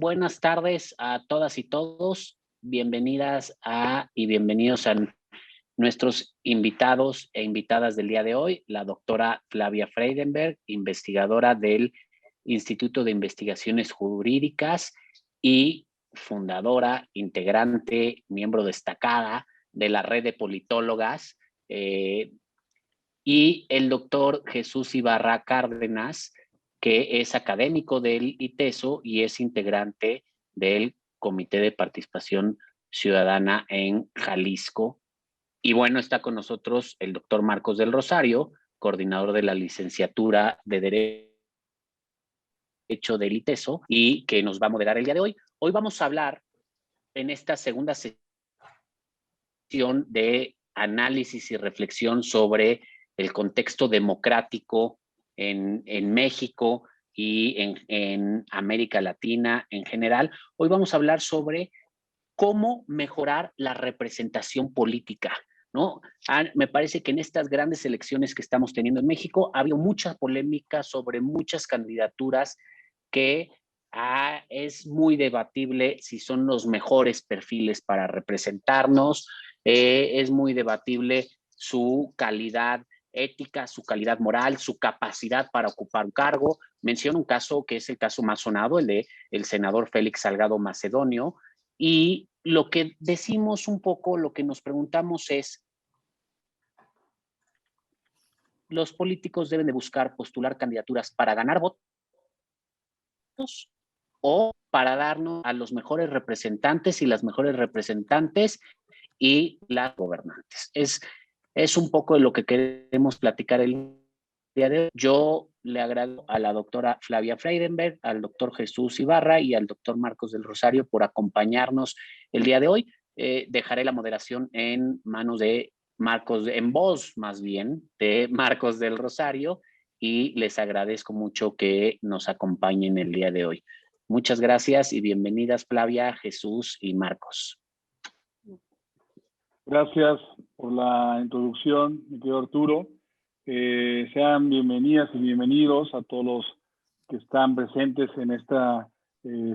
buenas tardes a todas y todos. Bienvenidas y bienvenidos a nuestros invitados e invitadas del día de hoy, la doctora Flavia Freidenberg, investigadora del Instituto de Investigaciones Jurídicas y fundadora, integrante, miembro destacada de la red de politólogas, y el doctor Jesús Ibarra Cárdenas, que es académico del ITESO y es integrante del Comité de Participación Ciudadana en Jalisco. Y bueno, está con nosotros el doctor Marcos del Rosario, coordinador de la licenciatura de Derecho del ITESO y que nos va a moderar el día de hoy. Hoy vamos a hablar en esta segunda sesión de análisis y reflexión sobre el contexto democrático en México y en América Latina en general. Hoy vamos a hablar sobre cómo mejorar la representación política, ¿no? Me parece que en estas grandes elecciones que estamos teniendo en México ha habido mucha polémica sobre muchas candidaturas que es muy debatible si son los mejores perfiles para representarnos, es muy debatible su calidad ética, su calidad moral, su capacidad para ocupar un cargo. Menciono un caso que es el caso más sonado, el de el senador Félix Salgado Macedonio, y lo que decimos un poco, lo que nos preguntamos es, los políticos deben de buscar postular candidaturas para ganar votos o para darnos a los mejores representantes y las mejores representantes y las gobernantes. Es un poco de lo que queremos platicar el día de hoy. Yo le agradezco a la doctora Flavia Freidenberg, al doctor Jesús Ibarra y al doctor Marcos del Rosario por acompañarnos el día de hoy. Dejaré la moderación en manos de Marcos, en voz más bien, de Marcos del Rosario, y les agradezco mucho que nos acompañen el día de hoy. Muchas gracias y bienvenidas Flavia, Jesús y Marcos. Gracias por la introducción, mi querido Arturo. Sean bienvenidas y bienvenidos a todos los que están presentes en esta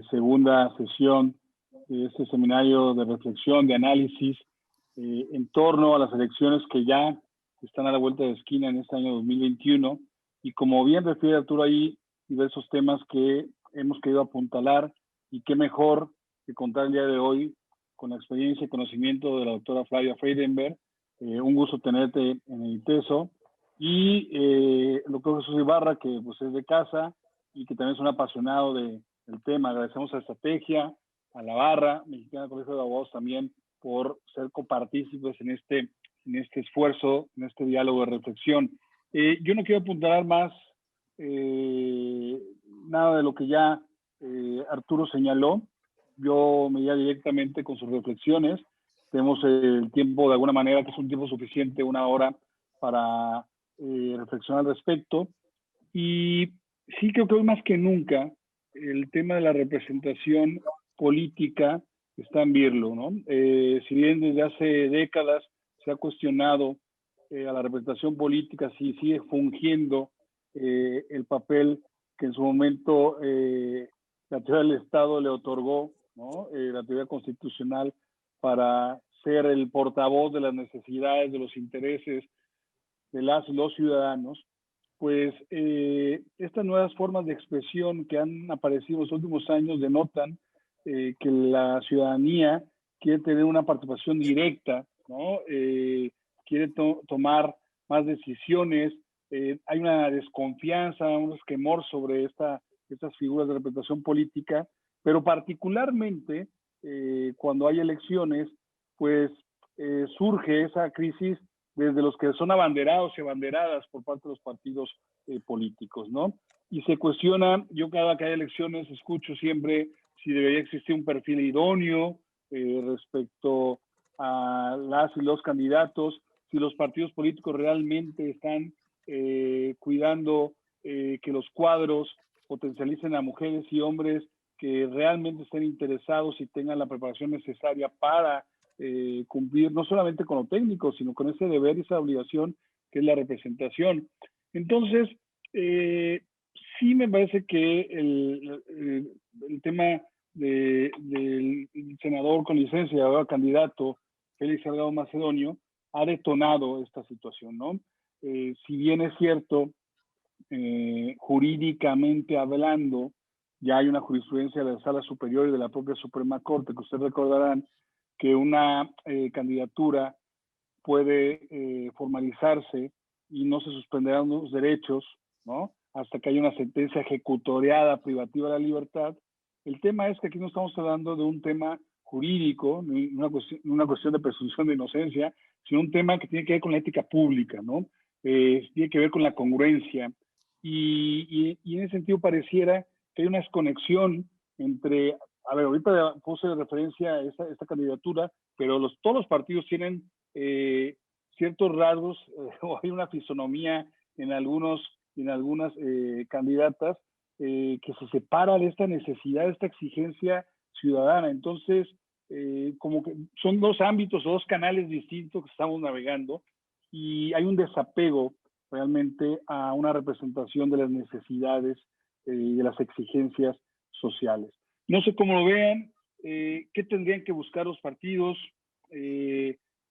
segunda sesión de este seminario de reflexión, de análisis en torno a las elecciones que ya están a la vuelta de esquina en este año 2021. Y como bien refiere Arturo, hay diversos temas que hemos querido apuntalar, y qué mejor que contar el día de hoy con la experiencia y conocimiento de la doctora Flavia Freidenberg. Un gusto tenerte en el ITESO. Y el doctor Jesús Ibarra, que pues es de casa y que también es un apasionado del tema. Agradecemos a Estrategia, a la Barra Mexicana del Colegio de Abogados también por ser copartícipes en este esfuerzo, en este diálogo de reflexión. Yo no quiero apuntalar más nada de lo que ya Arturo señaló. Yo me iría directamente con sus reflexiones. Tenemos el tiempo, de alguna manera, que es un tiempo suficiente, 1 hora, para reflexionar al respecto. Y sí creo que hoy más que nunca el tema de la representación política está en virlo, ¿no? Si bien desde hace décadas se ha cuestionado a la representación política si sigue fungiendo el papel que en su momento la teoría del Estado le otorgó, ¿no? La teoría constitucional, para ser el portavoz de las necesidades, de los intereses de las y los ciudadanos. Pues estas nuevas formas de expresión que han aparecido en los últimos años denotan que la ciudadanía quiere tener una participación directa, ¿no? Quiere tomar más decisiones. Hay una desconfianza, un resquemor sobre estas figuras de representación política, pero particularmente cuando hay elecciones, pues surge esa crisis desde los que son abanderados y abanderadas por parte de los partidos políticos, ¿no? Y se cuestiona, yo cada que hay elecciones escucho siempre si debería existir un perfil idóneo respecto a las y los candidatos, si los partidos políticos realmente están cuidando que los cuadros potencialicen a mujeres y hombres que realmente estén interesados y tengan la preparación necesaria para cumplir no solamente con lo técnico, sino con ese deber y esa obligación que es la representación. Entonces, sí me parece que el tema del senador con licencia, ahora candidato, Félix Salgado Macedonio, ha detonado esta situación, ¿no? Si bien es cierto, jurídicamente hablando, ya hay una jurisprudencia de la Sala Superior y de la propia Suprema Corte, que ustedes recordarán que una candidatura puede formalizarse y no se suspenderán los derechos, ¿no? Hasta que haya una sentencia ejecutoriada privativa de la libertad. El tema es que aquí no estamos hablando de un tema jurídico, una cuestión de presunción de inocencia, sino un tema que tiene que ver con la ética pública, ¿no? Tiene que ver con la congruencia. Y en ese sentido pareciera que hay una desconexión entre, a ver, ahorita puse de referencia a esta candidatura, pero todos los partidos tienen ciertos rasgos, o hay una fisonomía en algunas candidatas que se separa de esta necesidad, de esta exigencia ciudadana. Entonces, como que son dos ámbitos o dos canales distintos que estamos navegando, y hay un desapego realmente a una representación de las necesidades y de las exigencias sociales. No sé cómo lo vean, qué tendrían que buscar los partidos,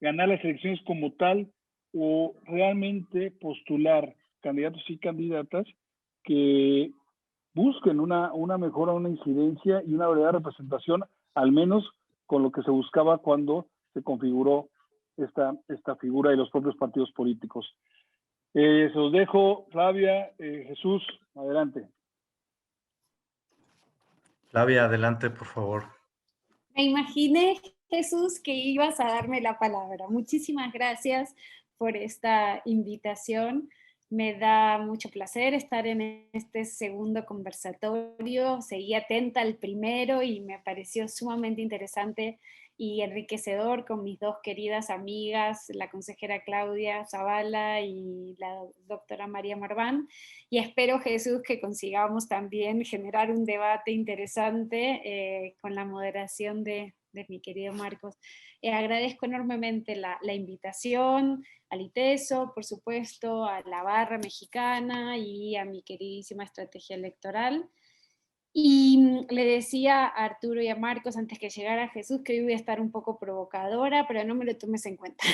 ganar las elecciones como tal, o realmente postular candidatos y candidatas que busquen una mejora, una incidencia y una verdadera representación, al menos con lo que se buscaba cuando se configuró esta figura de los propios partidos políticos. Se los dejo, Flavia, Jesús, adelante. Flavia, adelante, por favor. Me imaginé, Jesús, que ibas a darme la palabra. Muchísimas gracias por esta invitación. Me da mucho placer estar en este segundo conversatorio. Seguí atenta al primero y me pareció sumamente interesante y enriquecedor con mis dos queridas amigas, la consejera Claudia Zavala y la doctora María Marván. Y espero, Jesús, que consigamos también generar un debate interesante con la moderación de mi querido Marcos. Agradezco enormemente la invitación, al ITESO, por supuesto, a la Barra Mexicana y a mi queridísima Estrategia Electoral. Y le decía a Arturo y a Marcos antes que llegara Jesús que hoy voy a estar un poco provocadora, pero no me lo tomes en cuenta.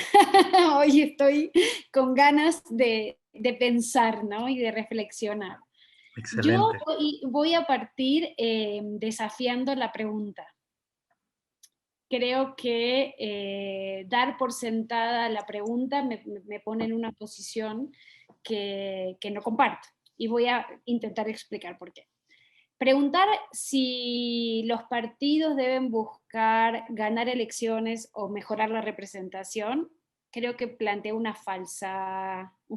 Hoy estoy con ganas de pensar, ¿no? Y de reflexionar. Excelente. Yo voy a partir desafiando la pregunta. Creo que dar por sentada la pregunta me pone en una posición que no comparto. Y voy a intentar explicar por qué. Preguntar si los partidos deben buscar ganar elecciones o mejorar la representación, creo que plantea un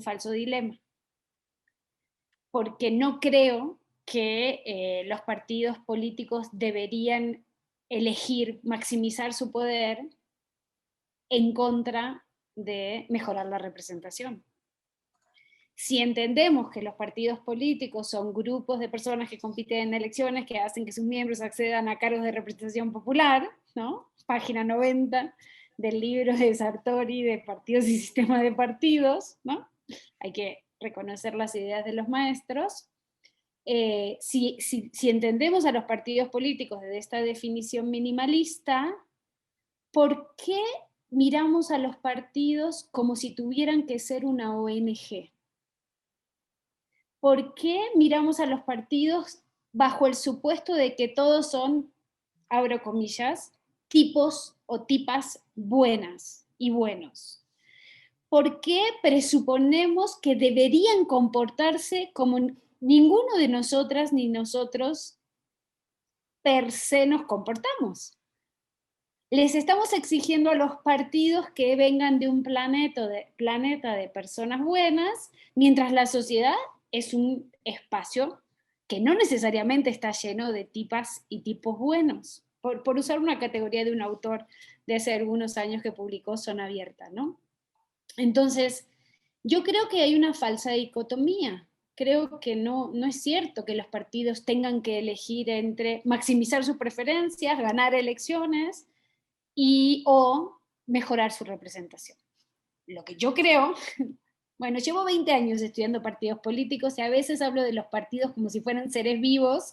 falso dilema. Porque no creo que los partidos políticos deberían elegir maximizar su poder en contra de mejorar la representación. Si entendemos que los partidos políticos son grupos de personas que compiten en elecciones, que hacen que sus miembros accedan a cargos de representación popular, ¿no? Página 90 del libro de Sartori de Partidos y Sistema de Partidos, ¿no? Hay que reconocer las ideas de los maestros. Si entendemos a los partidos políticos desde esta definición minimalista, ¿por qué miramos a los partidos como si tuvieran que ser una ONG? ¿Por qué miramos a los partidos bajo el supuesto de que todos son, abro comillas, tipos o tipas buenas y buenos? ¿Por qué presuponemos que deberían comportarse como ninguno de nosotras ni nosotros per se nos comportamos? Les estamos exigiendo a los partidos que vengan de un planeta de personas buenas, mientras la sociedad es un espacio que no necesariamente está lleno de tipas y tipos buenos, por usar una categoría de un autor de hace algunos años que publicó Zona Abierta, ¿no? Entonces, yo creo que hay una falsa dicotomía. Creo que no es cierto que los partidos tengan que elegir entre maximizar sus preferencias, ganar elecciones o mejorar su representación. Lo que yo creo, bueno, llevo 20 años estudiando partidos políticos y a veces hablo de los partidos como si fueran seres vivos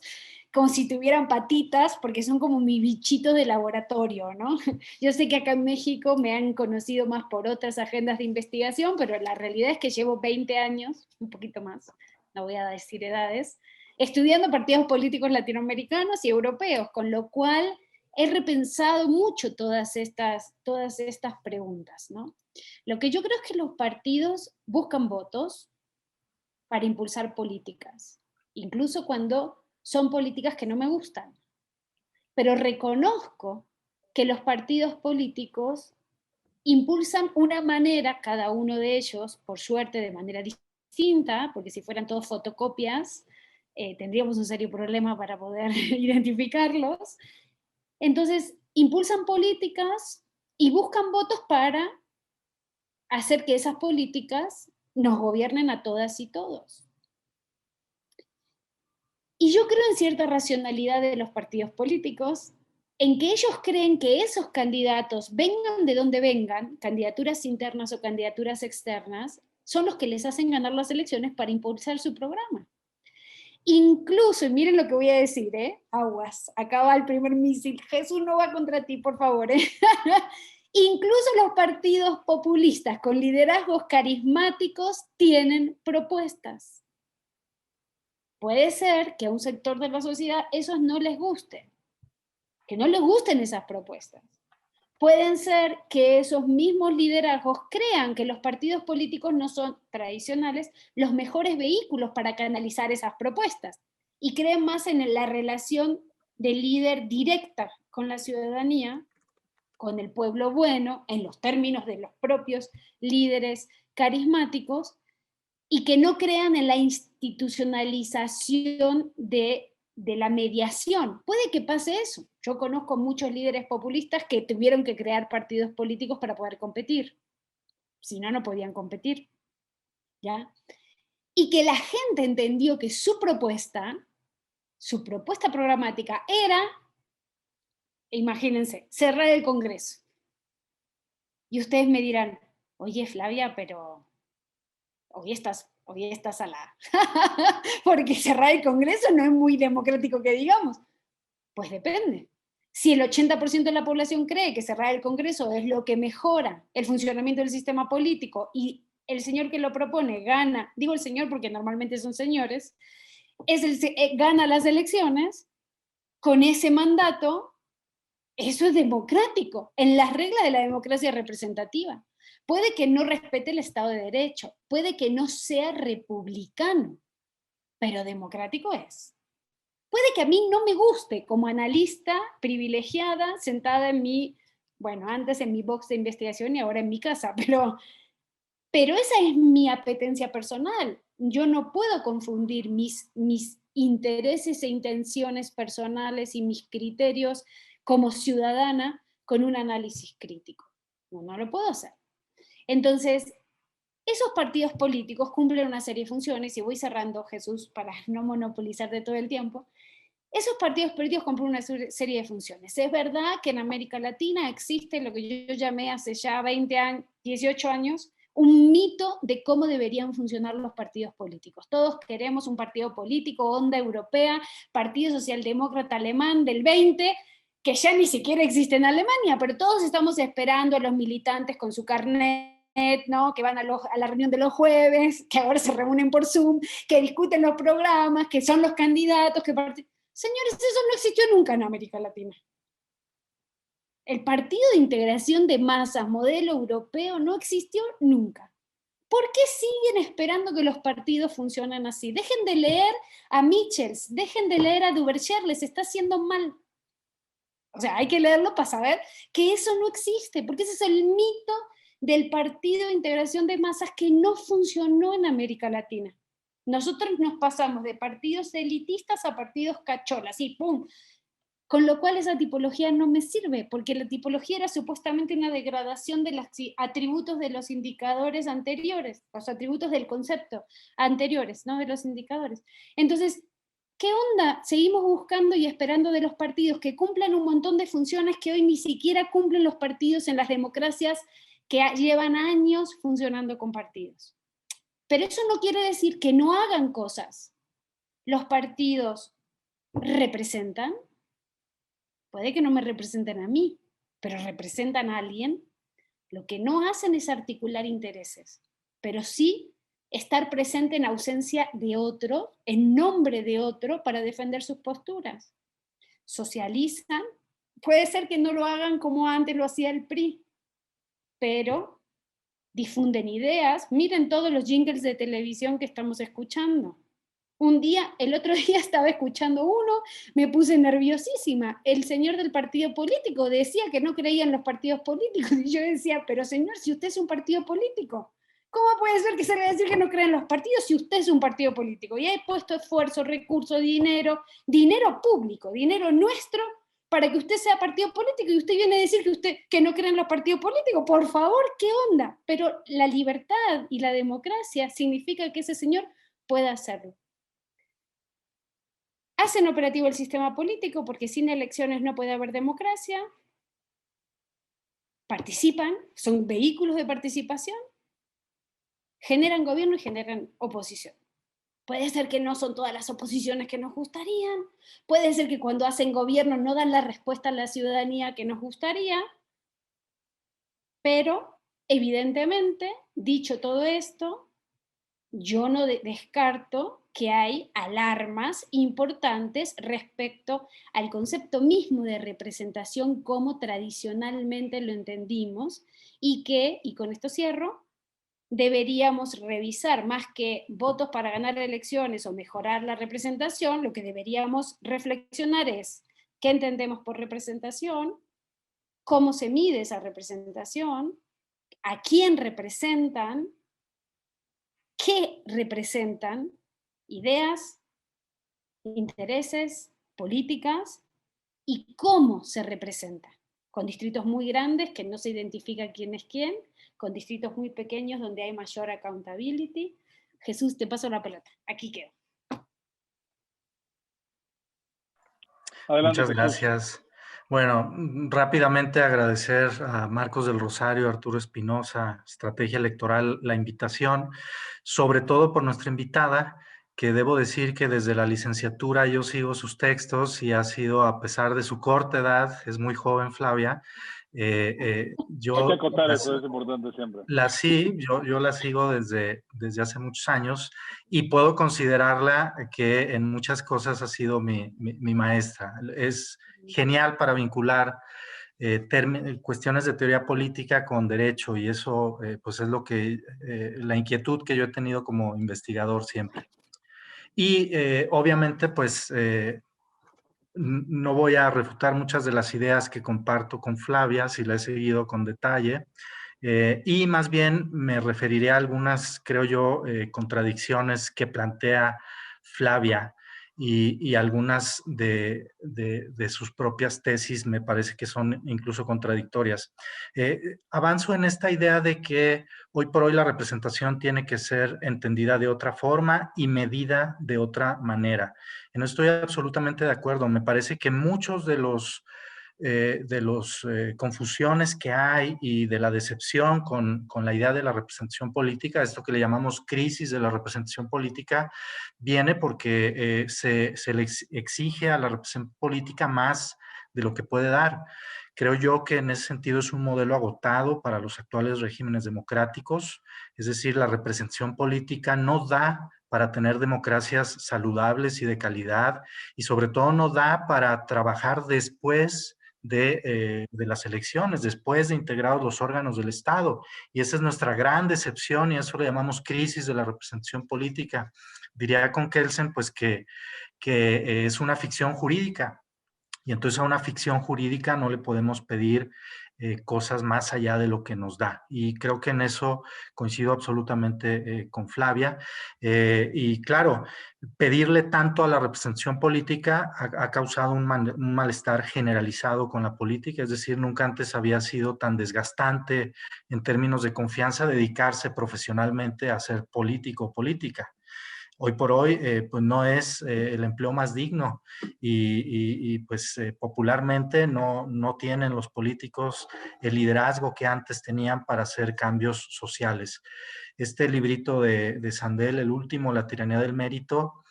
como si tuvieran patitas, porque son como mi bichito de laboratorio, ¿no? Yo sé que acá en México me han conocido más por otras agendas de investigación, pero la realidad es que llevo 20 años, un poquito más, no voy a decir edades, estudiando partidos políticos latinoamericanos y europeos, con lo cual he repensado mucho todas estas preguntas, ¿no? Lo que yo creo es que los partidos buscan votos para impulsar políticas, incluso cuando son políticas que no me gustan. Pero reconozco que los partidos políticos impulsan una manera, cada uno de ellos, por suerte de manera distinta, porque si fueran todos fotocopias, tendríamos un serio problema para poder identificarlos. Entonces, impulsan políticas y buscan votos para hacer que esas políticas nos gobiernen a todas y todos. Y yo creo en cierta racionalidad de los partidos políticos, en que ellos creen que esos candidatos, vengan de donde vengan, candidaturas internas o candidaturas externas, son los que les hacen ganar las elecciones para impulsar su programa. Incluso, y miren lo que voy a decir, aguas, acaba el primer misil, Jesús no va contra ti, por favor. Incluso los partidos populistas con liderazgos carismáticos tienen propuestas. Puede ser que a un sector de la sociedad esos no les guste, que no les gusten esas propuestas. Pueden ser que esos mismos liderazgos crean que los partidos políticos no son tradicionales los mejores vehículos para canalizar esas propuestas y creen más en la relación del líder directa con la ciudadanía, con el pueblo bueno, en los términos de los propios líderes carismáticos, y que no crean en la institucionalización de la mediación. Puede que pase eso. Yo conozco muchos líderes populistas que tuvieron que crear partidos políticos para poder competir. Si no, no podían competir. ¿Ya? Y que la gente entendió que su propuesta programática era, imagínense, cerrar el Congreso. Y ustedes me dirán, oye Flavia, pero hoy estás a la... porque cerrar el Congreso no es muy democrático que digamos. Pues depende. Si el 80% de la población cree que cerrar el Congreso es lo que mejora el funcionamiento del sistema político y el señor que lo propone gana, digo el señor porque normalmente son señores, gana las elecciones, con ese mandato, eso es democrático, en las reglas de la democracia representativa. Puede que no respete el Estado de Derecho, puede que no sea republicano, pero democrático es. Puede que a mí no me guste como analista privilegiada, sentada en antes en mi box de investigación y ahora en mi casa, pero esa es mi apetencia personal. Yo no puedo confundir mis intereses e intenciones personales y mis criterios como ciudadana con un análisis crítico. No lo puedo hacer. Entonces, esos partidos políticos cumplen una serie de funciones, y voy cerrando, Jesús, para no monopolizarte todo el tiempo. Esos partidos políticos cumplen una serie de funciones. Es verdad que en América Latina existe lo que yo llamé hace ya 20 años, 18 años, un mito de cómo deberían funcionar los partidos políticos. Todos queremos un partido político, onda europea, Partido Socialdemócrata Alemán del 20, que ya ni siquiera existe en Alemania, pero todos estamos esperando a los militantes con su carnet, ¿no? Que van a la reunión de los jueves, que ahora se reúnen por Zoom, que discuten los programas, que son los candidatos, Señores, eso no existió nunca en América Latina. El partido de integración de masas, modelo europeo, no existió nunca. ¿Por qué siguen esperando que los partidos funcionen así? Dejen de leer a Michels, dejen de leer a Duverger, les está haciendo mal. O sea, hay que leerlo para saber que eso no existe, porque ese es el mito del partido de integración de masas que no funcionó en América Latina. Nosotros nos pasamos de partidos elitistas a partidos cacholas, y ¡pum! Con lo cual esa tipología no me sirve, porque la tipología era supuestamente una degradación de los atributos de los indicadores anteriores, los atributos del concepto anteriores, no de los indicadores. Entonces, ¿qué onda? Seguimos buscando y esperando de los partidos que cumplan un montón de funciones que hoy ni siquiera cumplen los partidos en las democracias que llevan años funcionando con partidos. Pero eso no quiere decir que no hagan cosas. Los partidos representan. Puede que no me representen a mí, pero representan a alguien. Lo que no hacen es articular intereses, pero sí estar presente en ausencia de otro, en nombre de otro, para defender sus posturas. Socializan. Puede ser que no lo hagan como antes lo hacía el PRI, pero difunden ideas. Miren todos los jingles de televisión que estamos escuchando. El otro día estaba escuchando uno, me puse nerviosísima. El señor del partido político decía que no creía en los partidos políticos, y yo decía, pero señor, si usted es un partido político, ¿cómo puede ser que salga a decir que no cree en los partidos si usted es un partido político? Y he puesto esfuerzo, recursos, dinero público, dinero nuestro, para que usted sea partido político, y usted viene a decir que no cree en los partidos políticos. Por favor, ¿qué onda? Pero la libertad y la democracia significa que ese señor pueda hacerlo. Hacen operativo el sistema político porque sin elecciones no puede haber democracia. Participan, son vehículos de participación, generan gobierno y generan oposición. Puede ser que no son todas las oposiciones que nos gustarían, puede ser que cuando hacen gobierno no dan la respuesta a la ciudadanía que nos gustaría, pero evidentemente, dicho todo esto, yo no descarto que hay alarmas importantes respecto al concepto mismo de representación como tradicionalmente lo entendimos, y con esto cierro, deberíamos revisar, más que votos para ganar elecciones o mejorar la representación, lo que deberíamos reflexionar es qué entendemos por representación, cómo se mide esa representación, a quién representan, qué representan, ideas, intereses, políticas, y cómo se representa, con distritos muy grandes que no se identifica quién es quién, con distritos muy pequeños donde hay mayor accountability. Jesús, te paso la pelota, aquí quedo. Adelante, Muchas Jesús. gracias. Bueno, rápidamente agradecer a Marcos del Rosario, Arturo Espinosa, Estrategia Electoral, la invitación, sobre todo por nuestra invitada, que debo decir que desde la licenciatura yo sigo sus textos y ha sido, a pesar de su corta edad, es muy joven Flavia. Hay Yo que acotar eso, es importante siempre. yo la sigo desde hace muchos años y puedo considerarla que en muchas cosas ha sido mi maestra. Es genial para vincular cuestiones de teoría política con derecho, y eso pues es lo que la inquietud que yo he tenido como investigador siempre. Y obviamente pues no voy a refutar muchas de las ideas que comparto con Flavia, si la he seguido con detalle, y más bien me referiré a algunas, creo yo, contradicciones que plantea Flavia, y algunas de sus propias tesis me parece que son incluso contradictorias. Avanzo en esta idea de que hoy por hoy la representación tiene que ser entendida de otra forma y medida de otra manera. Y no estoy absolutamente de acuerdo. Me parece que muchos de los confusiones que hay y de la decepción con la idea de la representación política, esto que le llamamos crisis de la representación política, viene porque se le exige a la representación política más de lo que puede dar. Creo yo que en ese sentido es un modelo agotado para los actuales regímenes democráticos, es decir, la representación política no da para tener democracias saludables y de calidad, y sobre todo no da para trabajar después de las elecciones, después de integrados los órganos del Estado. Y esa es nuestra gran decepción, y eso le llamamos crisis de la representación política. Diría con Kelsen pues que es una ficción jurídica, y entonces a una ficción jurídica no le podemos pedir cosas más allá de lo que nos da. Y creo que en eso coincido absolutamente con Flavia. Y claro, pedirle tanto a la representación política ha causado un malestar generalizado con la política, es decir, nunca antes había sido tan desgastante en términos de confianza dedicarse profesionalmente a ser político o política. Hoy por hoy, pues no es el empleo más digno, y pues popularmente no tienen los políticos el liderazgo que antes tenían para hacer cambios sociales. Este librito de Sandel, el último, La tiranía del mérito,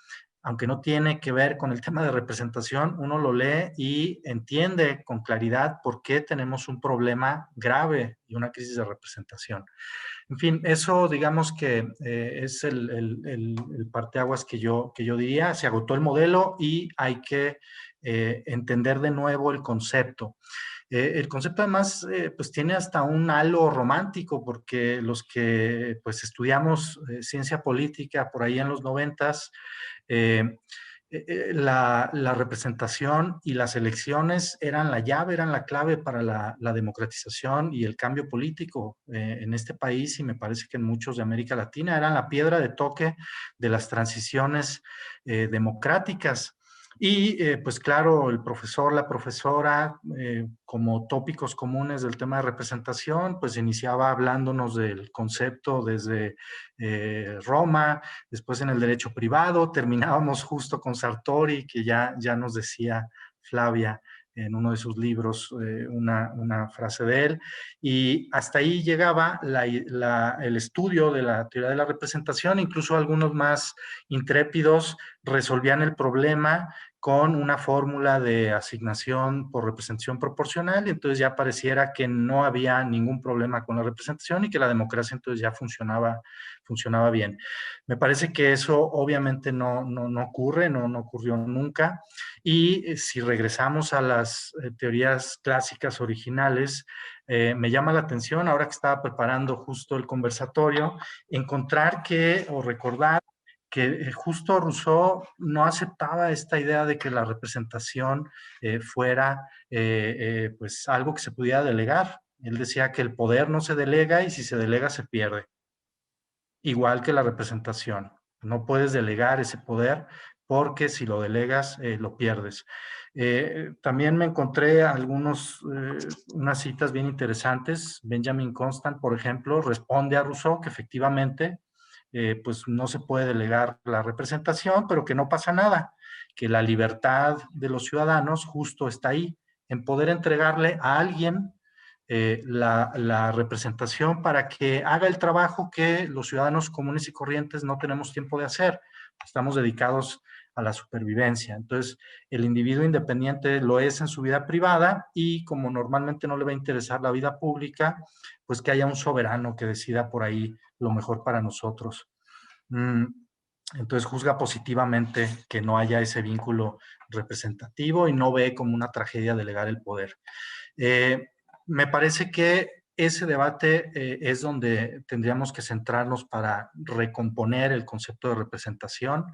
aunque no tiene que ver con el tema de representación, uno lo lee y entiende con claridad por qué tenemos un problema grave y una crisis de representación. En fin, eso digamos que es el parteaguas que yo diría. Se agotó el modelo y hay que entender de nuevo el concepto. El concepto además pues tiene hasta un halo romántico, porque los que pues estudiamos ciencia política por ahí en los 90s, la representación y las elecciones eran la llave, eran la clave para la democratización y el cambio político en este país, y me parece que en muchos de América Latina eran la piedra de toque de las transiciones democráticas. Y pues claro, el profesor, la profesora, como tópicos comunes del tema de representación, pues iniciaba hablándonos del concepto desde Roma, después en el derecho privado, terminábamos justo con Sartori, que ya nos decía Flavia en uno de sus libros una frase de él, y hasta ahí llegaba el estudio de la teoría de la representación. Incluso algunos más intrépidos resolvían el problema con una fórmula de asignación por representación proporcional, y entonces ya pareciera que no había ningún problema con la representación y que la democracia entonces ya funcionaba bien. Me parece que eso obviamente no ocurre, no ocurrió nunca, y si regresamos a las teorías clásicas originales, me llama la atención, ahora que estaba preparando justo el conversatorio, encontrar o recordar que justo Rousseau no aceptaba esta idea de que la representación fuera pues algo que se pudiera delegar. Él decía que el poder no se delega, y si se delega se pierde. Igual que la representación. No puedes delegar ese poder, porque si lo delegas lo pierdes. También me encontré unas citas bien interesantes. Benjamin Constant, por ejemplo, responde a Rousseau que efectivamente pues no se puede delegar la representación, pero que no pasa nada, que la libertad de los ciudadanos justo está ahí, en poder entregarle a alguien la representación para que haga el trabajo que los ciudadanos comunes y corrientes no tenemos tiempo de hacer. Estamos dedicados a la supervivencia. Entonces, el individuo independiente lo es en su vida privada, y como normalmente no le va a interesar la vida pública, pues que haya un soberano que decida por ahí lo mejor para nosotros. Entonces juzga positivamente que no haya ese vínculo representativo y no ve como una tragedia delegar el poder. Me parece que ese debate es donde tendríamos que centrarnos para recomponer el concepto de representación.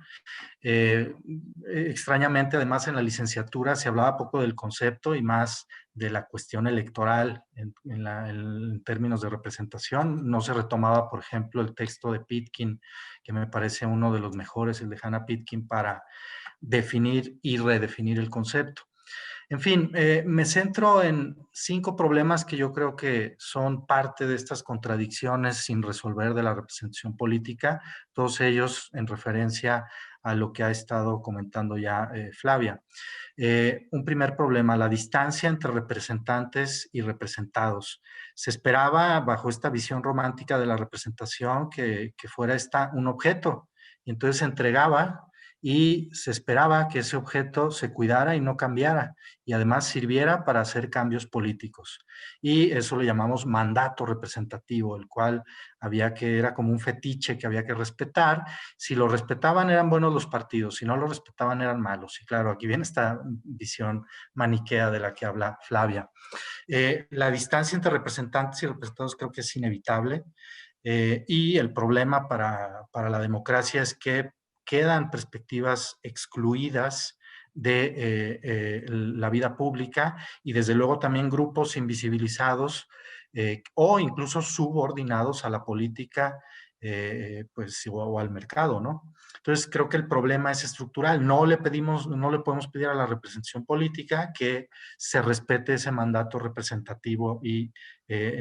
Extrañamente, además, en la licenciatura se hablaba poco del concepto y más de la cuestión electoral en términos de representación. No se retomaba, por ejemplo, el texto de Pitkin, que me parece uno de los mejores, el de Hannah Pitkin, para definir y redefinir el concepto. En fin, me centro en 5 problemas que yo creo que son parte de estas contradicciones sin resolver de la representación política, todos ellos en referencia a lo que ha estado comentando ya Flavia. Un primer problema, la distancia entre representantes y representados. Se esperaba, bajo esta visión romántica de la representación, que fuera un objeto, y entonces se entregaba y se esperaba que ese objeto se cuidara y no cambiara, y además sirviera para hacer cambios políticos. Y eso lo llamamos mandato representativo, el cual era como un fetiche que había que respetar. Si lo respetaban eran buenos los partidos, si no lo respetaban eran malos. Y claro, aquí viene esta visión maniquea de la que habla Flavia. La distancia entre representantes y representados creo que es inevitable. Y el problema para la democracia es que quedan perspectivas excluidas de la vida pública, y desde luego también grupos invisibilizados o incluso subordinados a la política pues, o al mercado, ¿no? Entonces creo que el problema es estructural. No le podemos pedir a la representación política que se respete ese mandato representativo y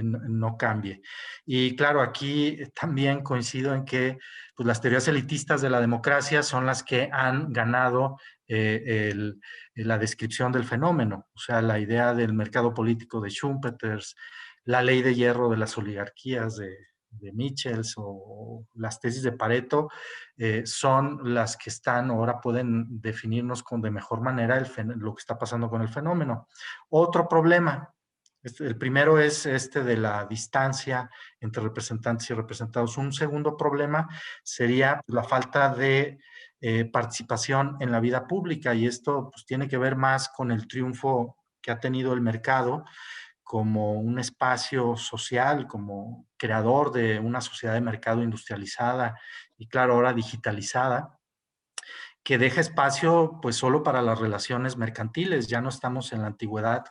no cambie. Y claro, aquí también coincido en que pues, las teorías elitistas de la democracia son las que han ganado la descripción del fenómeno. O sea, la idea del mercado político de Schumpeter, la ley de hierro de las oligarquías de Michels, o las tesis de Pareto, son las que están, ahora pueden definirnos de mejor manera lo que está pasando con el fenómeno. Otro problema, el primero es de la distancia entre representantes y representados. Un segundo problema sería la falta de participación en la vida pública, y esto pues tiene que ver más con el triunfo que ha tenido el mercado como un espacio social, como creador de una sociedad de mercado industrializada y claro, ahora digitalizada, que deja espacio pues solo para las relaciones mercantiles. Ya no estamos en la antigüedad,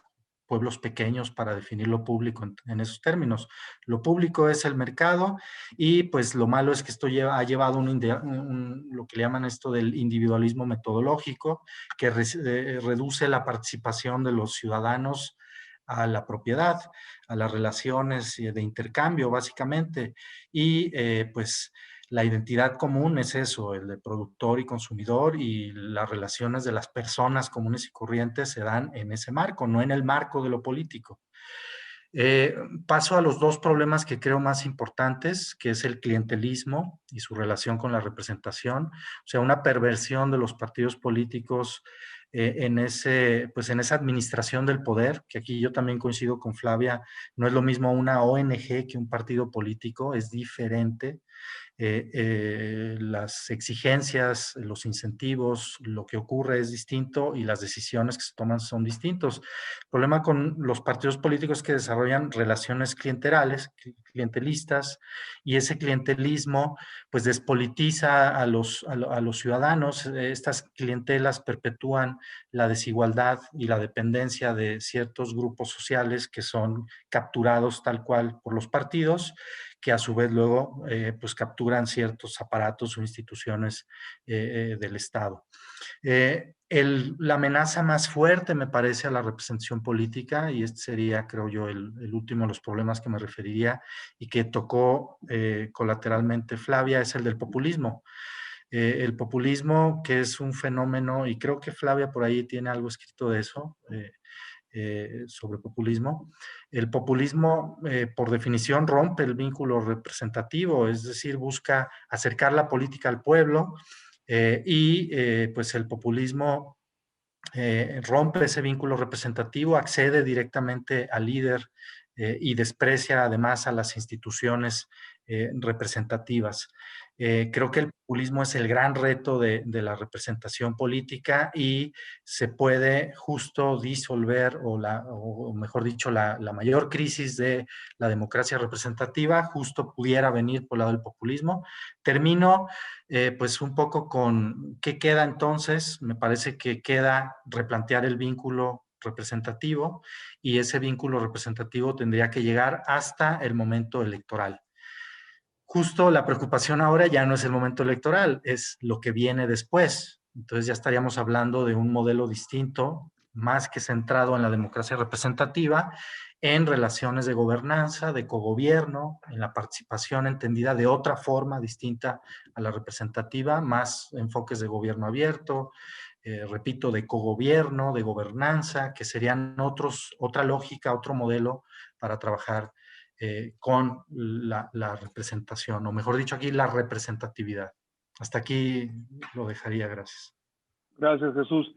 pueblos pequeños, para definir lo público en esos términos. Lo público es el mercado, y pues lo malo es que esto ha llevado lo que le llaman esto del individualismo metodológico, que reduce la participación de los ciudadanos a la propiedad, a las relaciones de intercambio, básicamente. Y pues la identidad común es eso, el de productor y consumidor, y las relaciones de las personas comunes y corrientes se dan en ese marco, no en el marco de lo político. Paso a los dos problemas que creo más importantes, que es el clientelismo y su relación con la representación, o sea, una perversión de los partidos políticos en esa administración del poder, que aquí yo también coincido con Flavia, no es lo mismo una ONG que un partido político, es diferente. Las exigencias, los incentivos, lo que ocurre es distinto, y las decisiones que se toman son distintos. El problema con los partidos políticos es que desarrollan relaciones clientelistas, y ese clientelismo pues despolitiza a los ciudadanos. Estas clientelas perpetúan la desigualdad y la dependencia de ciertos grupos sociales que son capturados tal cual por los partidos, que a su vez luego pues capturan ciertos aparatos o instituciones del Estado. La amenaza más fuerte, me parece, a la representación política, y este sería, creo yo, el último de los problemas que me referiría y que tocó colateralmente Flavia, es el del populismo. El populismo, que es un fenómeno, y creo que Flavia por ahí tiene algo escrito de eso, sobre populismo. El populismo, por definición, rompe el vínculo representativo, es decir, busca acercar la política al pueblo, pues el populismo rompe ese vínculo representativo, accede directamente al líder y desprecia además a las instituciones representativas. Creo que el populismo es el gran reto de la representación política, y se puede justo disolver, o mejor dicho, la mayor crisis de la democracia representativa justo pudiera venir por el lado del populismo. Termino pues un poco con qué queda entonces. Me parece que queda replantear el vínculo representativo, y ese vínculo representativo tendría que llegar hasta el momento electoral. Justo la preocupación ahora ya no es el momento electoral, es lo que viene después. Entonces ya estaríamos hablando de un modelo distinto, más que centrado en la democracia representativa, en relaciones de gobernanza, de cogobierno, en la participación entendida de otra forma distinta a la representativa, más enfoques de gobierno abierto, repito, de cogobierno, de gobernanza, que serían otra lógica, otro modelo para trabajar con la representación, o mejor dicho aquí, la representatividad. Hasta aquí lo dejaría, gracias. Gracias, Jesús.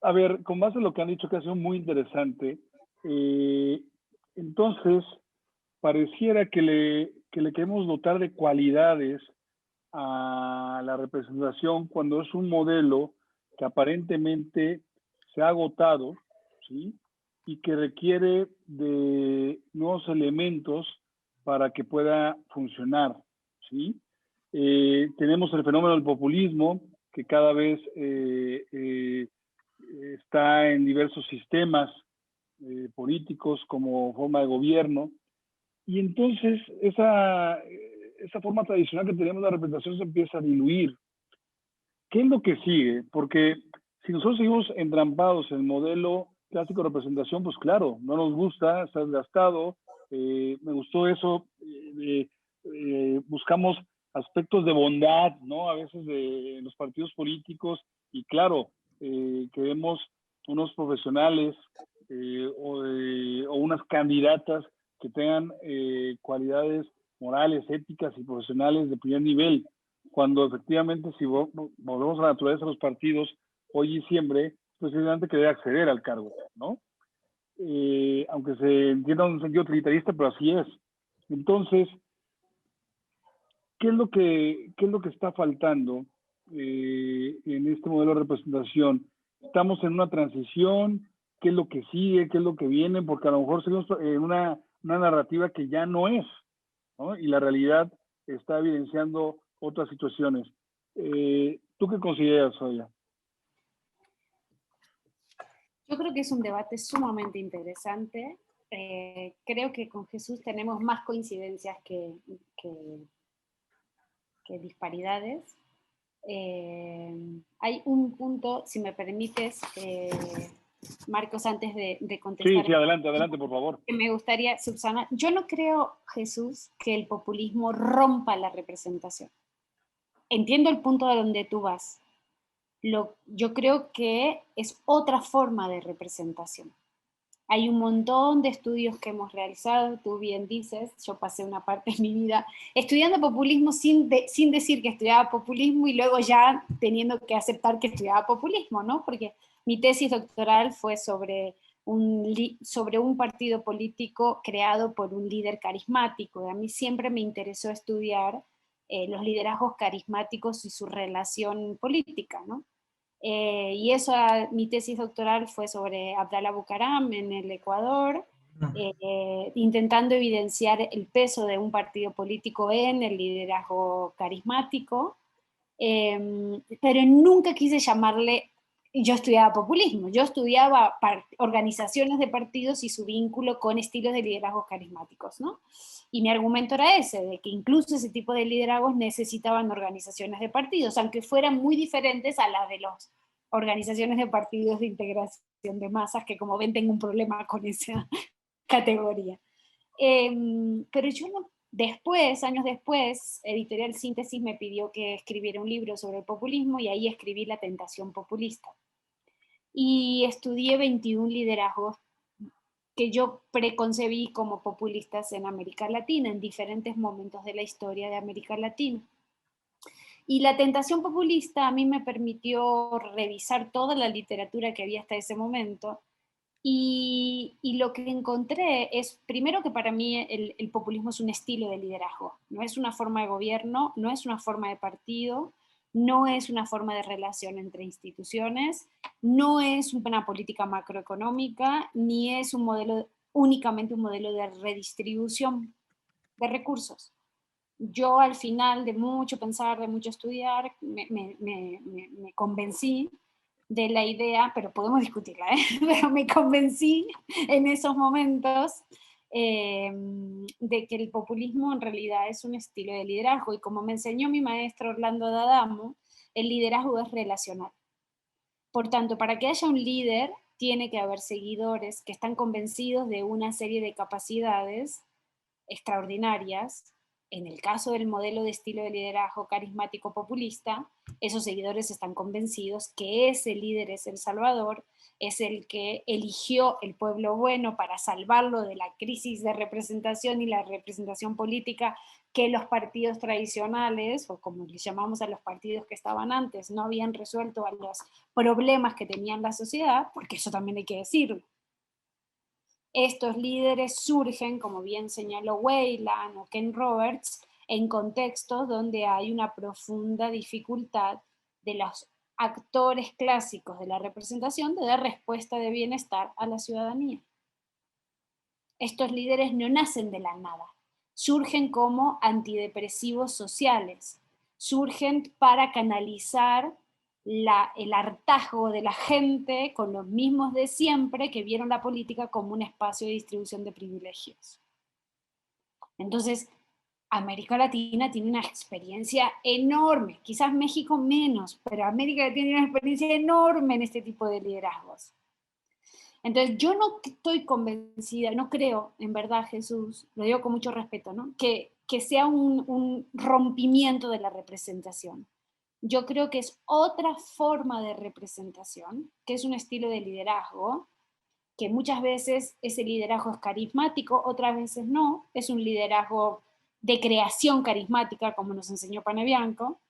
A ver, con base en lo que han dicho, que ha sido muy interesante, entonces pareciera que le queremos dotar de cualidades a la representación cuando es un modelo que aparentemente se ha agotado, ¿sí? Y que requiere de nuevos elementos para que pueda funcionar, ¿sí? Tenemos el fenómeno del populismo, que cada vez está en diversos sistemas políticos como forma de gobierno, y entonces esa forma tradicional que tenemos de la representación se empieza a diluir. ¿Qué es lo que sigue? Porque si nosotros seguimos entrampados en el modelo clásico de representación, pues claro, no nos gusta, está desgastado, me gustó eso, buscamos aspectos de bondad, ¿no? A veces de los partidos políticos, y claro, queremos unos profesionales o unas candidatas que tengan cualidades morales, éticas y profesionales de primer nivel. cuando efectivamente si volvemos a la naturaleza de los partidos, hoy y siempre, pues evidentemente que debe acceder al cargo, ¿no? Aunque se entienda en un sentido utilitarista, pero así es. Entonces, ¿qué es lo que está faltando en este modelo de representación? Estamos en una transición, ¿qué es lo que sigue? ¿Qué es lo que viene? Porque a lo mejor seguimos en una narrativa que ya no es, ¿no? Y la realidad está evidenciando otras situaciones. ¿Tú qué consideras, Zoya? Yo creo que es un debate sumamente interesante. Creo que con Jesús tenemos más coincidencias que disparidades. Hay un punto, si me permites, Marcos, antes de contestar. Sí, adelante, por favor. Que me gustaría subsanar. Yo no creo, Jesús, que el populismo rompa la representación. Entiendo el punto de donde tú vas. Yo creo que es otra forma de representación. Hay un montón de estudios que hemos realizado, tú bien dices, yo pasé una parte de mi vida estudiando populismo sin decir que estudiaba populismo y luego ya teniendo que aceptar que estudiaba populismo, ¿no? Porque mi tesis doctoral fue sobre un partido político creado por un líder carismático. A mí siempre me interesó estudiar los liderazgos carismáticos y su relación política, ¿no? Y eso, mi tesis doctoral fue sobre Abdalá Bucaram en el Ecuador, intentando evidenciar el peso de un partido político en el liderazgo carismático, pero nunca quise llamarle, yo estudiaba populismo, yo estudiaba organizaciones de partidos y su vínculo con estilos de liderazgos carismáticos, ¿no? Y mi argumento era ese, de que incluso ese tipo de liderazgos necesitaban organizaciones de partidos, aunque fueran muy diferentes a las de las organizaciones de partidos de integración de masas, que como ven tengo un problema con esa categoría. Pero yo no, después, años después, Editorial Síntesis me pidió que escribiera un libro sobre el populismo y ahí escribí La tentación populista. Y estudié 21 liderazgos que yo preconcebí como populistas en América Latina, en diferentes momentos de la historia de América Latina. Y la tentación populista a mí me permitió revisar toda la literatura que había hasta ese momento, y lo que encontré es, primero, que para mí el populismo es un estilo de liderazgo, no es una forma de gobierno, no es una forma de partido, no es una forma de relación entre instituciones, no es una política macroeconómica, ni es únicamente un modelo de redistribución de recursos. Yo al final de mucho pensar, de mucho estudiar, me convencí de la idea, pero podemos discutirla, pero me convencí en esos momentos de que el populismo en realidad es un estilo de liderazgo, y como me enseñó mi maestro Orlando D'Adamo, el liderazgo es relacional. Por tanto, para que haya un líder, tiene que haber seguidores que están convencidos de una serie de capacidades extraordinarias. En el caso del modelo de estilo de liderazgo carismático populista, esos seguidores están convencidos que ese líder es el salvador, es el que eligió el pueblo bueno para salvarlo de la crisis de representación y la representación política que los partidos tradicionales, o como les llamamos a los partidos que estaban antes, no habían resuelto a los problemas que tenía la sociedad, porque eso también hay que decirlo. Estos líderes surgen, como bien señaló Weyland o Ken Roberts, en contextos donde hay una profunda dificultad de los actores clásicos de la representación de dar respuesta de bienestar a la ciudadanía. Estos líderes no nacen de la nada, surgen como antidepresivos sociales, surgen para canalizar el hartazgo de la gente con los mismos de siempre que vieron la política como un espacio de distribución de privilegios. Entonces, América Latina tiene una experiencia enorme, quizás México menos, pero América Latina tiene una experiencia enorme en este tipo de liderazgos. Entonces, yo no estoy convencida, no creo, en verdad, Jesús, lo digo con mucho respeto, ¿no? que sea un rompimiento de la representación. Yo creo que es otra forma de representación, que es un estilo de liderazgo, que muchas veces ese liderazgo es carismático, otras veces no, es un liderazgo de creación carismática, como nos enseñó Panebianco,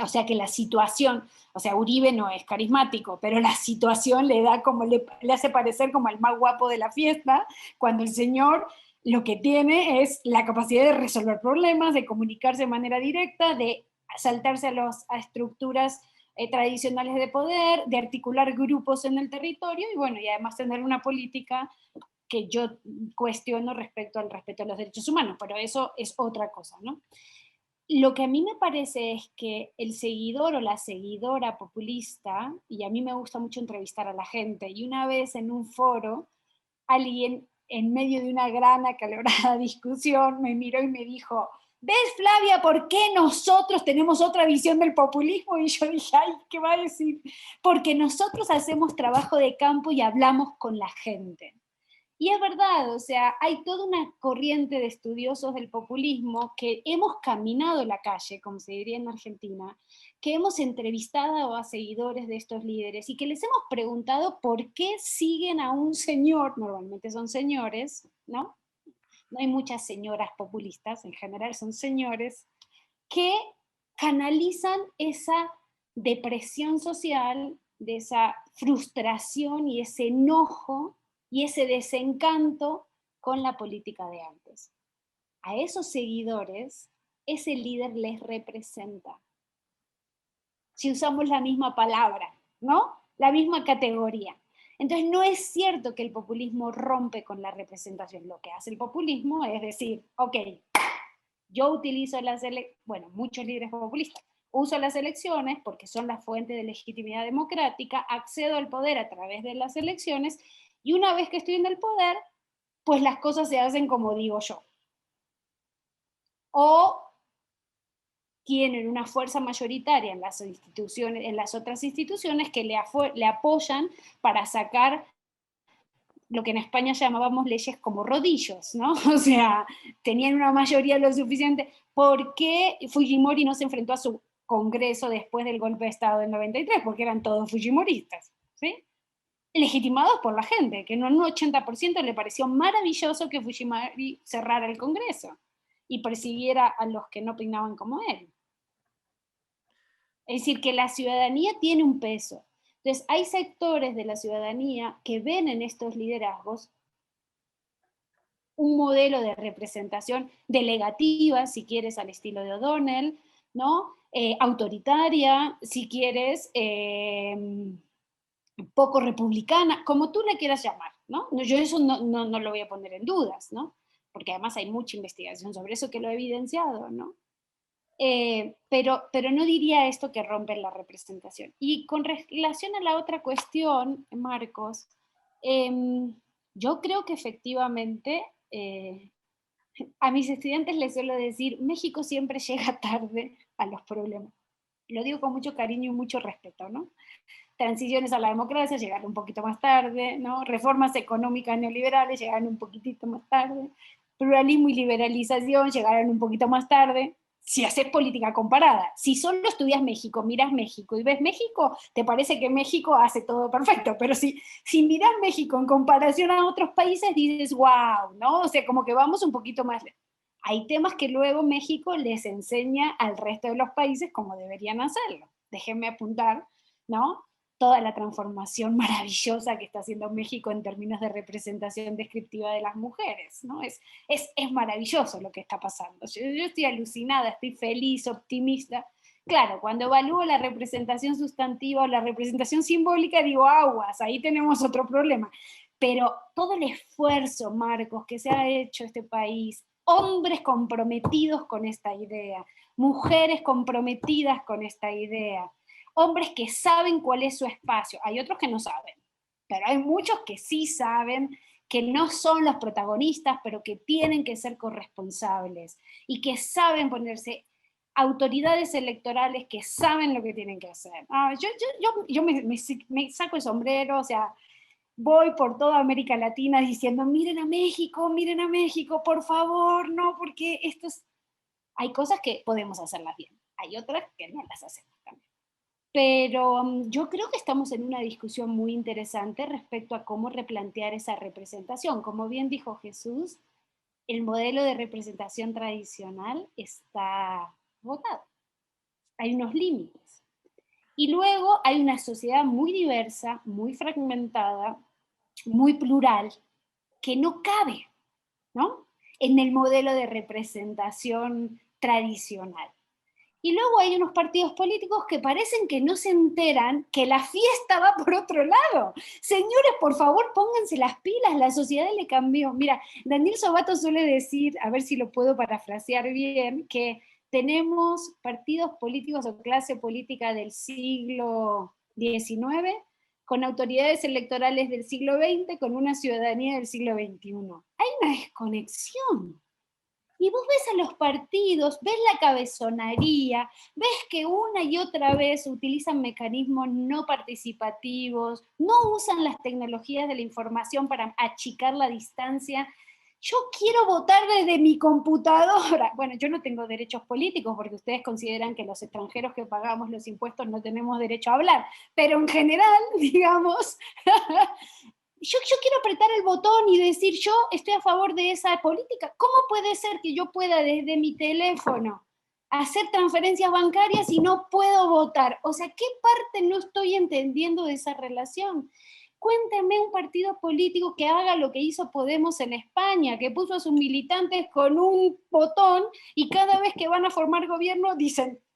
O sea que la situación, o sea, Uribe no es carismático, pero la situación le da como, le hace parecer como el más guapo de la fiesta, cuando el señor lo que tiene es la capacidad de resolver problemas, de comunicarse de manera directa, de saltarse a estructuras tradicionales de poder, de articular grupos en el territorio, y bueno, y además tener una política que yo cuestiono respecto al respeto a los derechos humanos, pero eso es otra cosa, ¿no? Lo que a mí me parece es que el seguidor o la seguidora populista, y a mí me gusta mucho entrevistar a la gente, y una vez en un foro, alguien en medio de una gran acalorada discusión me miró y me dijo, ¿ves, Flavia, por qué nosotros tenemos otra visión del populismo? Y yo dije, ay, ¿qué va a decir? Porque nosotros hacemos trabajo de campo y hablamos con la gente. Y es verdad, o sea, hay toda una corriente de estudiosos del populismo que hemos caminado la calle, como se diría en Argentina, que hemos entrevistado a seguidores de estos líderes y que les hemos preguntado por qué siguen a un señor, normalmente son señores, ¿no? No hay muchas señoras populistas, en general son señores, que canalizan esa depresión social, de esa frustración y ese enojo y ese desencanto con la política de antes. A esos seguidores, ese líder les representa. Si usamos la misma palabra, ¿no? La misma categoría. Entonces no es cierto que el populismo rompe con la representación. Lo que hace el populismo es decir, ok, yo utilizo bueno, muchos líderes populistas, uso las elecciones porque son la fuente de legitimidad democrática, accedo al poder a través de las elecciones, y una vez que estoy en el poder, pues las cosas se hacen como digo yo. O tienen una fuerza mayoritaria en las instituciones, en las otras instituciones que le apoyan para sacar lo que en España llamábamos leyes como rodillos, ¿no? O sea, tenían una mayoría lo suficiente. ¿Por qué Fujimori no se enfrentó a su Congreso después del golpe de Estado del 93? Porque eran todos fujimoristas, ¿sí? Legitimados por la gente, que en un 80% le pareció maravilloso que Fujimori cerrara el Congreso y persiguiera a los que no opinaban como él. Es decir, que la ciudadanía tiene un peso. Entonces, hay sectores de la ciudadanía que ven en estos liderazgos un modelo de representación delegativa, si quieres, al estilo de O'Donnell, ¿no? Autoritaria, si quieres, poco republicana, como tú le quieras llamar, ¿no? Yo eso no lo voy a poner en dudas, ¿no? Porque además hay mucha investigación sobre eso que lo ha evidenciado, ¿no? Pero no diría esto que rompe la representación. Y con relación a la otra cuestión, Marcos, yo creo que efectivamente a mis estudiantes les suelo decir, México siempre llega tarde a los problemas. Lo digo con mucho cariño y mucho respeto, ¿no? Transiciones a la democracia llegaron un poquito más tarde, ¿no? Reformas económicas neoliberales llegaron un poquitito más tarde, pluralismo y liberalización llegaron un poquito más tarde. Si haces política comparada, si solo estudias México, miras México y ves México, te parece que México hace todo perfecto, pero si miras México en comparación a otros países, dices, wow, ¿no? O sea, como que vamos un poquito más. Hay temas que luego México les enseña al resto de los países cómo deberían hacerlo. Déjenme apuntar, ¿no? Toda la transformación maravillosa que está haciendo México en términos de representación descriptiva de las mujeres, ¿no? Es maravilloso lo que está pasando. Yo estoy alucinada, estoy feliz, optimista. Claro, cuando evalúo la representación sustantiva o la representación simbólica, digo, aguas, ahí tenemos otro problema. Pero todo el esfuerzo, Marcos, que se ha hecho este país, hombres comprometidos con esta idea, mujeres comprometidas con esta idea, hombres que saben cuál es su espacio. Hay otros que no saben, pero hay muchos que sí saben, que no son los protagonistas, pero que tienen que ser corresponsables y que saben ponerse autoridades electorales que saben lo que tienen que hacer. Yo me saco el sombrero, o sea, voy por toda América Latina diciendo, miren a México, por favor, no, porque hay cosas que podemos hacerlas bien, hay otras que no las hacemos también. Pero yo creo que estamos en una discusión muy interesante respecto a cómo replantear esa representación. Como bien dijo Jesús, el modelo de representación tradicional está agotado. hay unos límites. Y luego hay una sociedad muy diversa, muy fragmentada, muy plural, que no cabe, ¿no?, en el modelo de representación tradicional. Y luego hay unos partidos políticos que parecen que no se enteran que la fiesta va por otro lado. Señores, por favor, pónganse las pilas, la sociedad le cambió. Mira, Daniel Sobato suele decir, a ver si lo puedo parafrasear bien, que tenemos partidos políticos o clase política del siglo XIX con autoridades electorales del siglo XX, con una ciudadanía del siglo XXI. Hay una desconexión. Y vos ves a los partidos, ves la cabezonería, ves que una y otra vez utilizan mecanismos no participativos, no usan las tecnologías de la información para achicar la distancia. Yo quiero votar desde mi computadora. Bueno, yo no tengo derechos políticos porque ustedes consideran que los extranjeros que pagamos los impuestos no tenemos derecho a hablar, pero en general, digamos, yo quiero apretar el botón y decir yo estoy a favor de esa política. ¿Cómo puede ser que yo pueda desde mi teléfono hacer transferencias bancarias y no puedo votar? O sea, ¿qué parte no estoy entendiendo de esa relación? Cuéntame un partido político que haga lo que hizo Podemos en España, que puso a sus militantes con un botón y cada vez que van a formar gobierno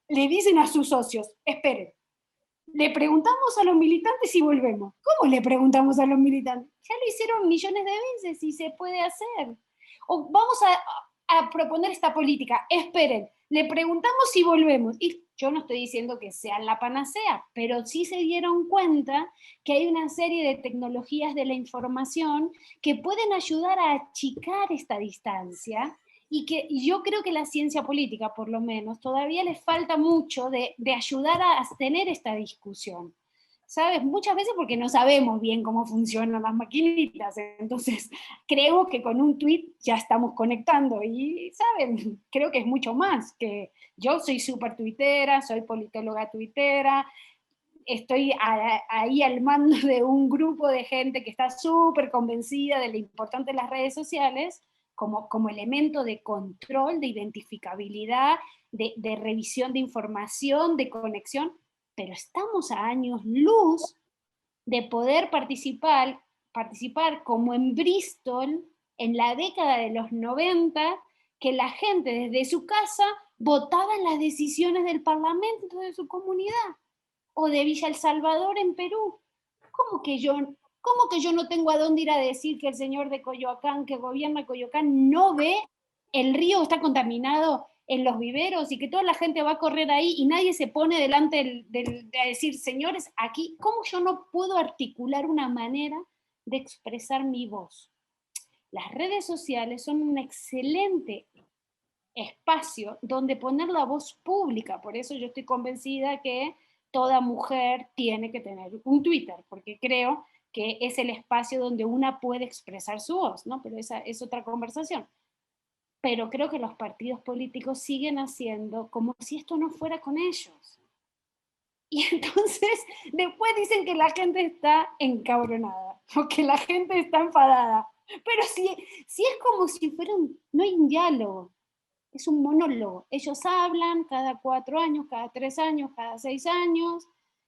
le dicen a sus socios, esperen, le preguntamos a los militantes y volvemos. ¿Cómo le preguntamos a los militantes? Ya lo hicieron millones de veces y se puede hacer. O vamos a proponer esta política, esperen, le preguntamos y volvemos. Y yo no estoy diciendo que sea la panacea, pero sí se dieron cuenta que hay una serie de tecnologías de la información que pueden ayudar a achicar esta distancia y yo creo que la ciencia política, por lo menos, todavía les falta mucho de ayudar a tener esta discusión. ¿Sabes? Muchas veces porque no sabemos bien cómo funcionan las maquinitas, entonces creo que con un tweet ya estamos conectando y, ¿saben? Creo que es mucho más, que yo soy súper tuitera, soy politóloga tuitera, estoy ahí al mando de un grupo de gente que está súper convencida de lo importante de las redes sociales como elemento de control, de identificabilidad, de revisión de información, de conexión, pero estamos a años luz de poder participar como en Bristol en la década de los 90, que la gente desde su casa votaba en las decisiones del parlamento de su comunidad, o de Villa El Salvador en Perú. ¿Cómo que yo no tengo a dónde ir a decir que el señor de Coyoacán, que gobierna Coyoacán, no ve el río está contaminado en los viveros y que toda la gente va a correr ahí y nadie se pone delante de decir, señores, aquí, ¿cómo yo no puedo articular una manera de expresar mi voz? Las redes sociales son un excelente espacio donde poner la voz pública, por eso yo estoy convencida que toda mujer tiene que tener un Twitter, porque creo que es el espacio donde una puede expresar su voz, ¿no? Pero esa es otra conversación. Pero creo que los partidos políticos siguen haciendo como si esto no fuera con ellos. Y entonces después dicen que la gente está encabronada, o que la gente está enfadada. Pero si es como si fuera no hay un diálogo, es un monólogo. Ellos hablan cada 4 años, cada 3 años, cada 6 años,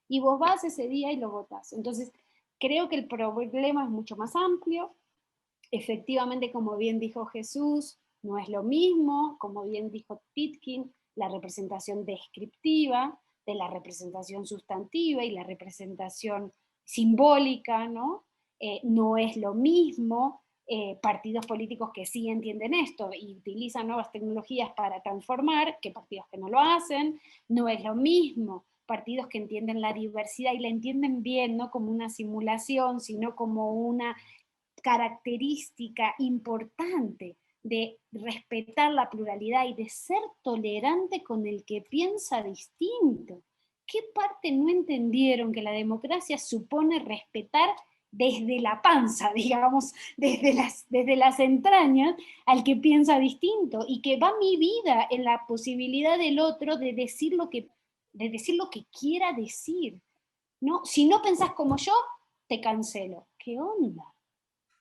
y vos vas ese día y lo votás. Entonces, creo que el problema es mucho más amplio. Efectivamente, como bien dijo Jesús, no es lo mismo, como bien dijo Pitkin, la representación descriptiva de la representación sustantiva y la representación simbólica, ¿no? No es lo mismo. Partidos políticos que sí entienden esto y utilizan nuevas tecnologías para transformar, que partidos que no lo hacen. No es lo mismo partidos que entienden la diversidad y la entienden bien, no como una simulación, sino como una característica importante de respetar la pluralidad y de ser tolerante con el que piensa distinto. ¿Qué parte no entendieron que la democracia supone respetar desde la panza, digamos, desde las entrañas al que piensa distinto, y que va mi vida en la posibilidad del otro de decir lo que quiera decir, ¿no? Si no pensás como yo, te cancelo. ¿Qué onda?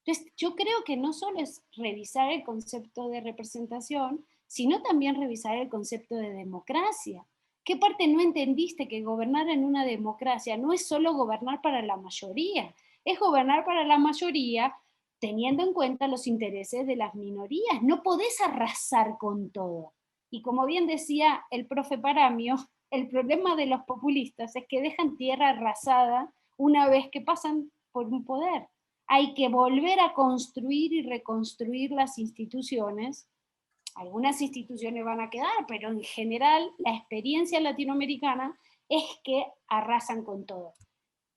Entonces, yo creo que no solo es revisar el concepto de representación, sino también revisar el concepto de democracia, ¿Qué parte no entendiste? Que gobernar en una democracia no es solo gobernar para la mayoría, es gobernar para la mayoría teniendo en cuenta los intereses de las minorías. No podés arrasar con todo. Y como bien decía el profe Paramio, el problema de los populistas es que dejan tierra arrasada una vez que pasan por un poder. Hay que volver a construir y reconstruir las instituciones. Algunas instituciones van a quedar, pero en general la experiencia latinoamericana es que arrasan con todo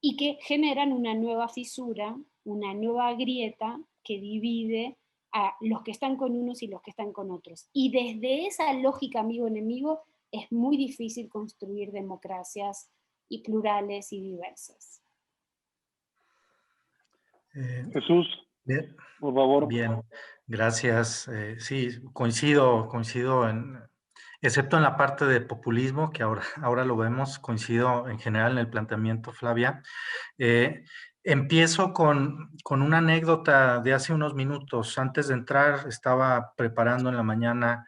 y que generan una nueva fisura, una nueva grieta que divide a los que están con unos y los que están con otros. Y desde esa lógica amigo-enemigo es muy difícil construir democracias y plurales y diversas. Jesús, Bien, por favor. bien, gracias. Sí, coincido excepto en la parte de populismo, que ahora lo vemos, coincido en general en el planteamiento, Flavia. Empiezo con una anécdota de hace unos minutos. Antes de entrar, estaba preparando en la mañana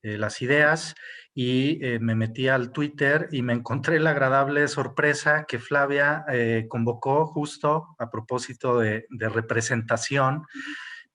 las ideas y me metí al Twitter y me encontré la agradable sorpresa que Flavia convocó justo a propósito de representación.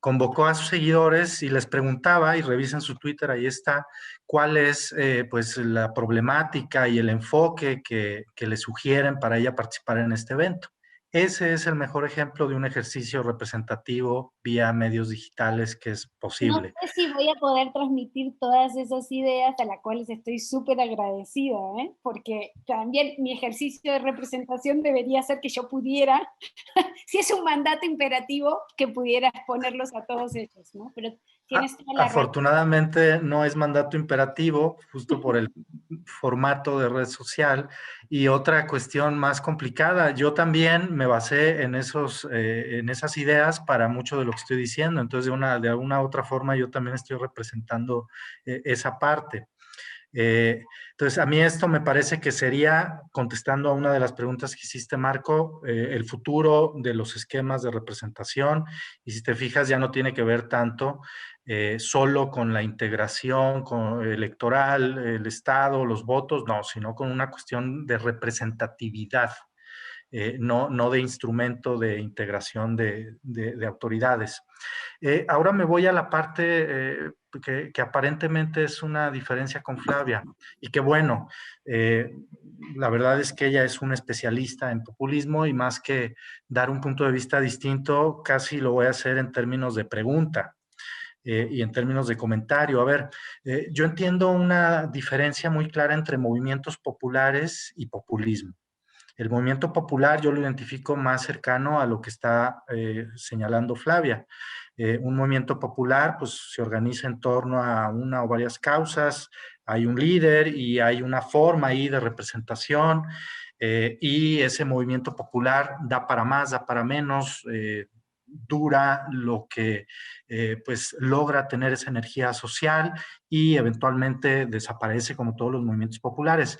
Convocó a sus seguidores y les preguntaba, y revisen su Twitter, ahí está, cuál es pues la problemática y el enfoque que le sugieren para ella participar en este evento. Ese es el mejor ejemplo de un ejercicio representativo vía medios digitales que es No posible. sé si voy a poder transmitir todas esas ideas a las cuales estoy súper agradecida, ¿eh? Porque también mi ejercicio de representación debería ser que yo pudiera, si es un mandato imperativo, que pudiera exponerlos a todos ellos, ¿no? Pero tienes toda la razón. Afortunadamente no es mandato imperativo, justo por el formato de red social. Y otra cuestión más complicada, yo también me basé en esas ideas para mucho de lo que estoy diciendo. Entonces, de alguna otra forma, yo también estoy representando esa parte. Entonces, a mí esto me parece que sería, contestando a una de las preguntas que hiciste, Marco, el futuro de los esquemas de representación. Y si te fijas, ya no tiene que ver tanto solo con la integración electoral, el Estado, los votos, no, sino con una cuestión de representatividad. No de instrumento de integración de autoridades. Ahora me voy a la parte que aparentemente es una diferencia con Flavia, y que bueno, la verdad es que ella es una especialista en populismo, y más que dar un punto de vista distinto, casi lo voy a hacer en términos de pregunta. Y en términos de comentario. A ver, yo entiendo una diferencia muy clara entre movimientos populares y populismo. El movimiento popular yo lo identifico más cercano a lo que está señalando Flavia. Un movimiento popular pues se organiza en torno a una o varias causas, hay un líder y hay una forma ahí de representación, y ese movimiento popular da para más, da para menos, dura lo que pues logra tener esa energía social y eventualmente desaparece como todos los movimientos populares.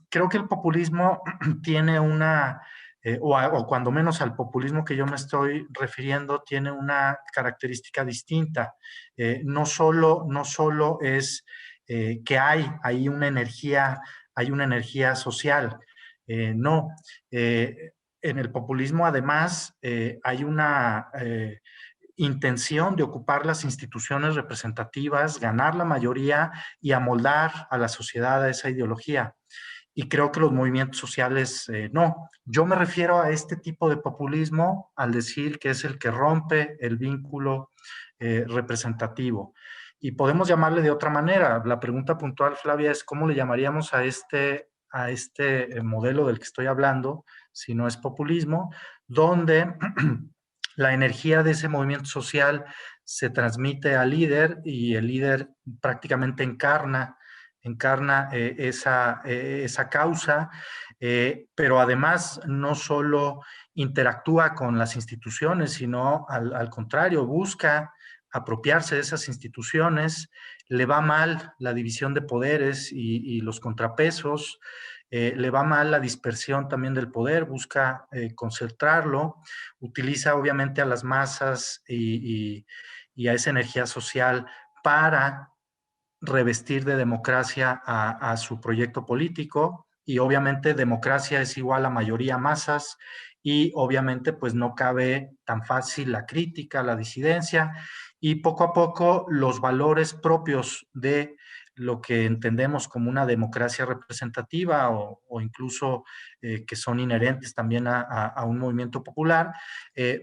Creo que el populismo tiene o cuando menos al populismo que yo me estoy refiriendo, tiene una característica distinta. No solo es que hay ahí hay una energía social. No. En el populismo, además, hay una intención de ocupar las instituciones representativas, ganar la mayoría y amoldar a la sociedad a esa ideología. Y creo que los movimientos sociales no. Yo me refiero a este tipo de populismo al decir que es el que rompe el vínculo representativo. Y podemos llamarle de otra manera. La pregunta puntual, Flavia, es cómo le llamaríamos a este modelo del que estoy hablando, si no es populismo, donde la energía de ese movimiento social se transmite al líder y el líder prácticamente encarna esa causa, pero además no solo interactúa con las instituciones, sino al contrario, busca apropiarse de esas instituciones, le va mal la división de poderes y los contrapesos, le va mal la dispersión también del poder, busca concentrarlo, utiliza obviamente a las masas y a esa energía social para revestir de democracia a su proyecto político, y obviamente democracia es igual a mayoría masas, y obviamente pues no cabe tan fácil la crítica, la disidencia, y poco a poco los valores propios de lo que entendemos como una democracia representativa o incluso que son inherentes también a un movimiento popular,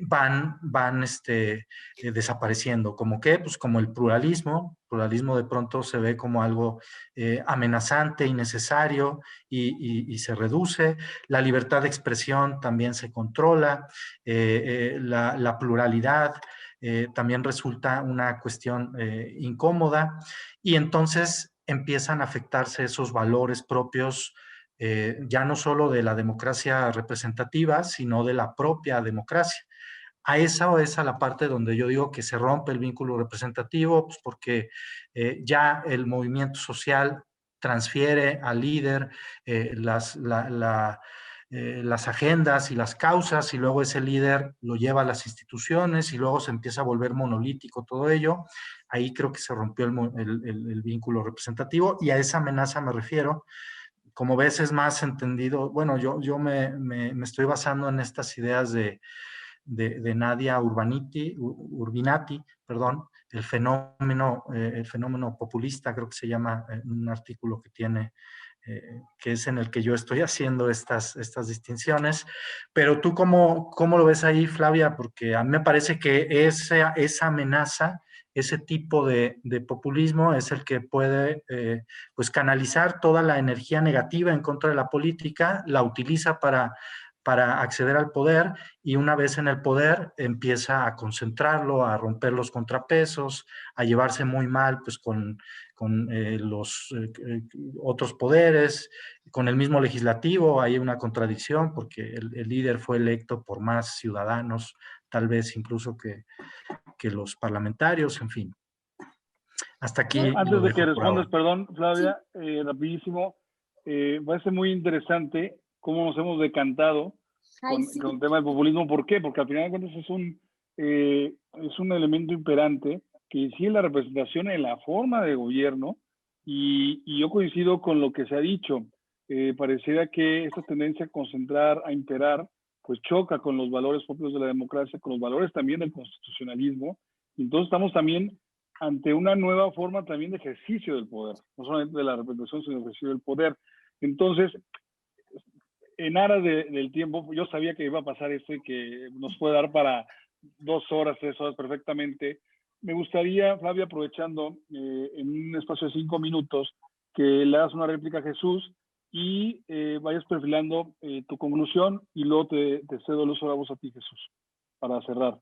van desapareciendo. ¿Como qué? Pues como el pluralismo. El pluralismo de pronto se ve como algo amenazante, innecesario y se reduce. La libertad de expresión también se controla. La pluralidad también resulta una cuestión incómoda, y entonces empiezan a afectarse esos valores propios, ya no solo de la democracia representativa, sino de la propia democracia. A esa o esa la parte donde yo digo que se rompe el vínculo representativo, pues porque ya el movimiento social transfiere al líder las agendas y las causas, y luego ese líder lo lleva a las instituciones y luego se empieza a volver monolítico todo ello. Ahí creo que se rompió el vínculo representativo, y a esa amenaza me refiero. Como ves, es más entendido. Bueno, yo me estoy basando en estas ideas de Nadia Urbinati, perdón, el fenómeno populista, creo que se llama, un artículo que tiene, que es en el que yo estoy haciendo estas distinciones. Pero tú, ¿cómo lo ves ahí, Flavia? Porque a mí me parece que esa amenaza, ese tipo de populismo es el que puede pues canalizar toda la energía negativa en contra de la política, la utiliza para acceder al poder, y una vez en el poder empieza a concentrarlo, a romper los contrapesos, a llevarse muy mal pues con los otros poderes, con el mismo legislativo. Hay una contradicción porque el líder fue electo por más ciudadanos, tal vez incluso que los parlamentarios, en fin. Hasta aquí Antes lo de que dejo por ahora. respondas, perdón, Flavia, rapidísimo, parece muy interesante cómo nos hemos decantado con el tema del populismo. ¿Por qué? Porque al final de cuentas es un elemento imperante que incide en la representación en la forma de gobierno, y yo coincido con lo que se ha dicho. Pareciera que esta tendencia a concentrar, a imperar, pues choca con los valores propios de la democracia, con los valores también del constitucionalismo. Entonces estamos también ante una nueva forma también de ejercicio del poder, no solamente de la representación, sino de ejercicio del poder. Entonces, en aras del tiempo, yo sabía que iba a pasar esto y que nos puede dar para 2 horas, 3 horas perfectamente. Me gustaría, Flavia, aprovechando en un espacio de 5 minutos, que le hagas una réplica a Jesús y vayas perfilando tu conclusión, y luego te cedo el uso de la voz a ti, Jesús, para cerrar,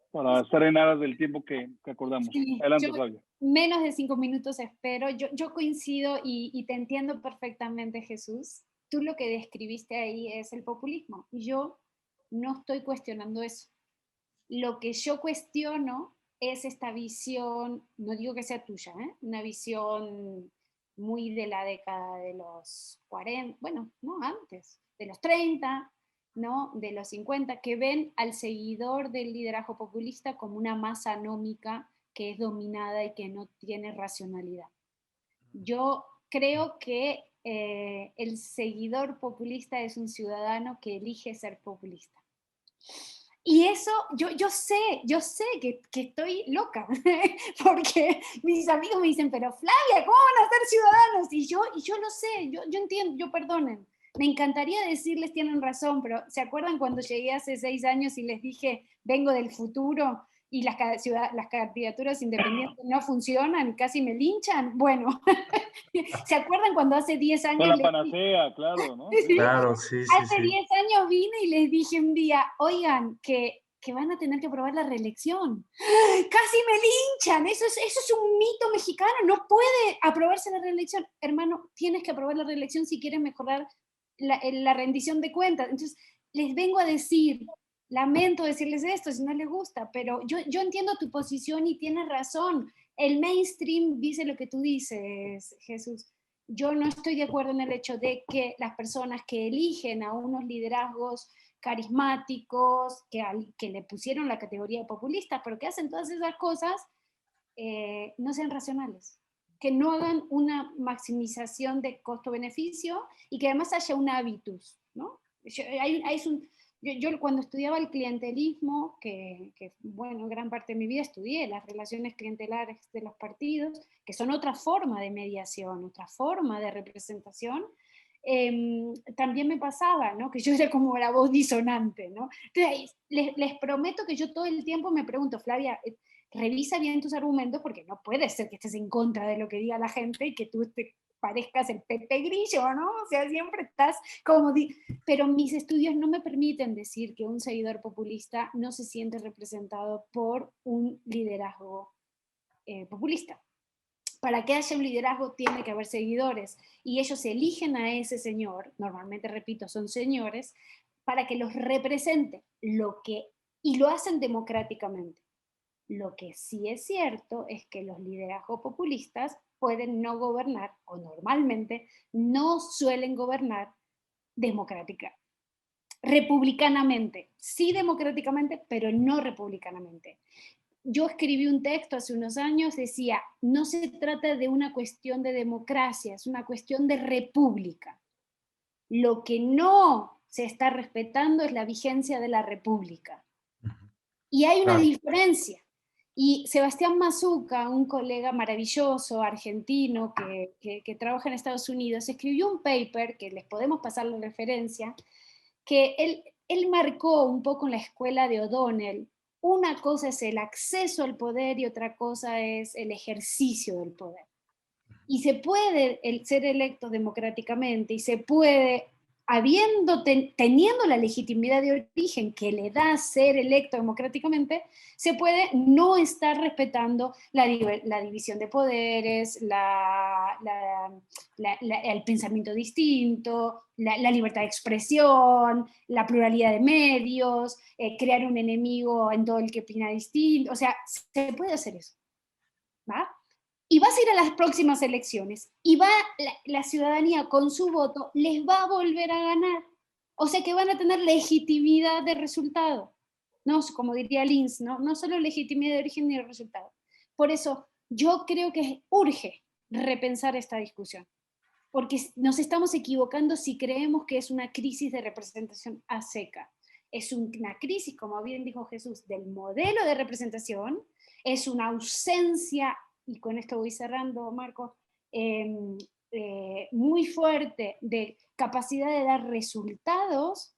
para estar en aras del tiempo que acordamos. Sí, Adelante, Flavia. Menos de 5 minutos espero. Yo coincido y te entiendo perfectamente, Jesús. Tú lo que describiste ahí es el populismo. Yo no estoy cuestionando eso. Lo que yo cuestiono es esta visión, no digo que sea tuya, una visión muy de la década de los 40, bueno, no antes, de los 30, ¿no? De los 50, que ven al seguidor del liderazgo populista como una masa anómica que es dominada y que no tiene racionalidad. Yo creo que el seguidor populista es un ciudadano que elige ser populista. Y eso, yo sé que estoy loca, porque mis amigos me dicen, pero Flavia, ¿cómo van a ser ciudadanos? Y yo lo sé, yo entiendo, yo perdonen. Me encantaría decirles tienen razón, pero ¿se acuerdan cuando llegué hace 6 años y les dije, vengo del futuro y las candidaturas independientes no funcionan, casi me linchan? Bueno, ¿se acuerdan cuando hace 10 años... Con la panacea, claro, ¿no? Sí. Claro, sí. Hace 10 años vine y les dije un día, oigan, que van a tener que aprobar la reelección. Casi me linchan, eso es un mito mexicano, no puede aprobarse la reelección. Hermano, tienes que aprobar la reelección si quieres mejorar la rendición de cuentas. Entonces, les vengo a decir, lamento decirles esto si no les gusta, pero yo entiendo tu posición y tienes razón. El mainstream dice lo que tú dices, Jesús. Yo no estoy de acuerdo en el hecho de que las personas que eligen a unos liderazgos carismáticos, que le pusieron la categoría de populistas, pero que hacen todas esas cosas, no sean racionales. que no hagan una maximización de costo-beneficio y que además haya un hábitus, ¿no? Yo cuando estudiaba el clientelismo, bueno, gran parte de mi vida estudié las relaciones clientelares de los partidos, que son otra forma de mediación, otra forma de representación, también me pasaba, ¿no? Que yo era como la voz disonante, ¿no? Entonces, les prometo que yo todo el tiempo me pregunto, Flavia, revisa bien tus argumentos, porque no puede ser que estés en contra de lo que diga la gente y que tú te parezcas el Pepe Grillo, ¿no? O sea, siempre estás como... Pero mis estudios no me permiten decir que un seguidor populista no se siente representado por un liderazgo populista. Para que haya un liderazgo tiene que haber seguidores, y ellos eligen a ese señor, normalmente, repito, son señores, para que los represente, y lo hacen democráticamente. Lo que sí es cierto es que los liderazgos populistas pueden no gobernar, o normalmente no suelen gobernar republicanamente. Sí democráticamente, pero no republicanamente. Yo escribí un texto hace unos años, decía, no se trata de una cuestión de democracia, es una cuestión de república. Lo que no se está respetando es la vigencia de la república. Y hay una diferencia. Y Sebastián Mazuca, un colega maravilloso argentino que trabaja en Estados Unidos, escribió un paper, que les podemos pasar la referencia, que él marcó un poco en la escuela de O'Donnell. Una cosa es el acceso al poder y otra cosa es el ejercicio del poder. Y se puede ser electo democráticamente, y se puede, teniendo la legitimidad de origen que le da ser electo democráticamente, se puede no estar respetando la división de poderes, el pensamiento distinto, la libertad de expresión, la pluralidad de medios, crear un enemigo en todo el que opina distinto. O sea, se puede hacer eso, ¿va? Y vas a ir a las próximas elecciones, y la ciudadanía con su voto les va a volver a ganar. O sea que van a tener legitimidad de resultado. No, como diría Linz, no solo legitimidad de origen ni de resultado. Por eso yo creo que urge repensar esta discusión, porque nos estamos equivocando si creemos que es una crisis de representación a seca. Es una crisis, como bien dijo Jesús, del modelo de representación, es una ausencia, y con esto voy cerrando, Marcos, muy fuerte de capacidad de dar resultados,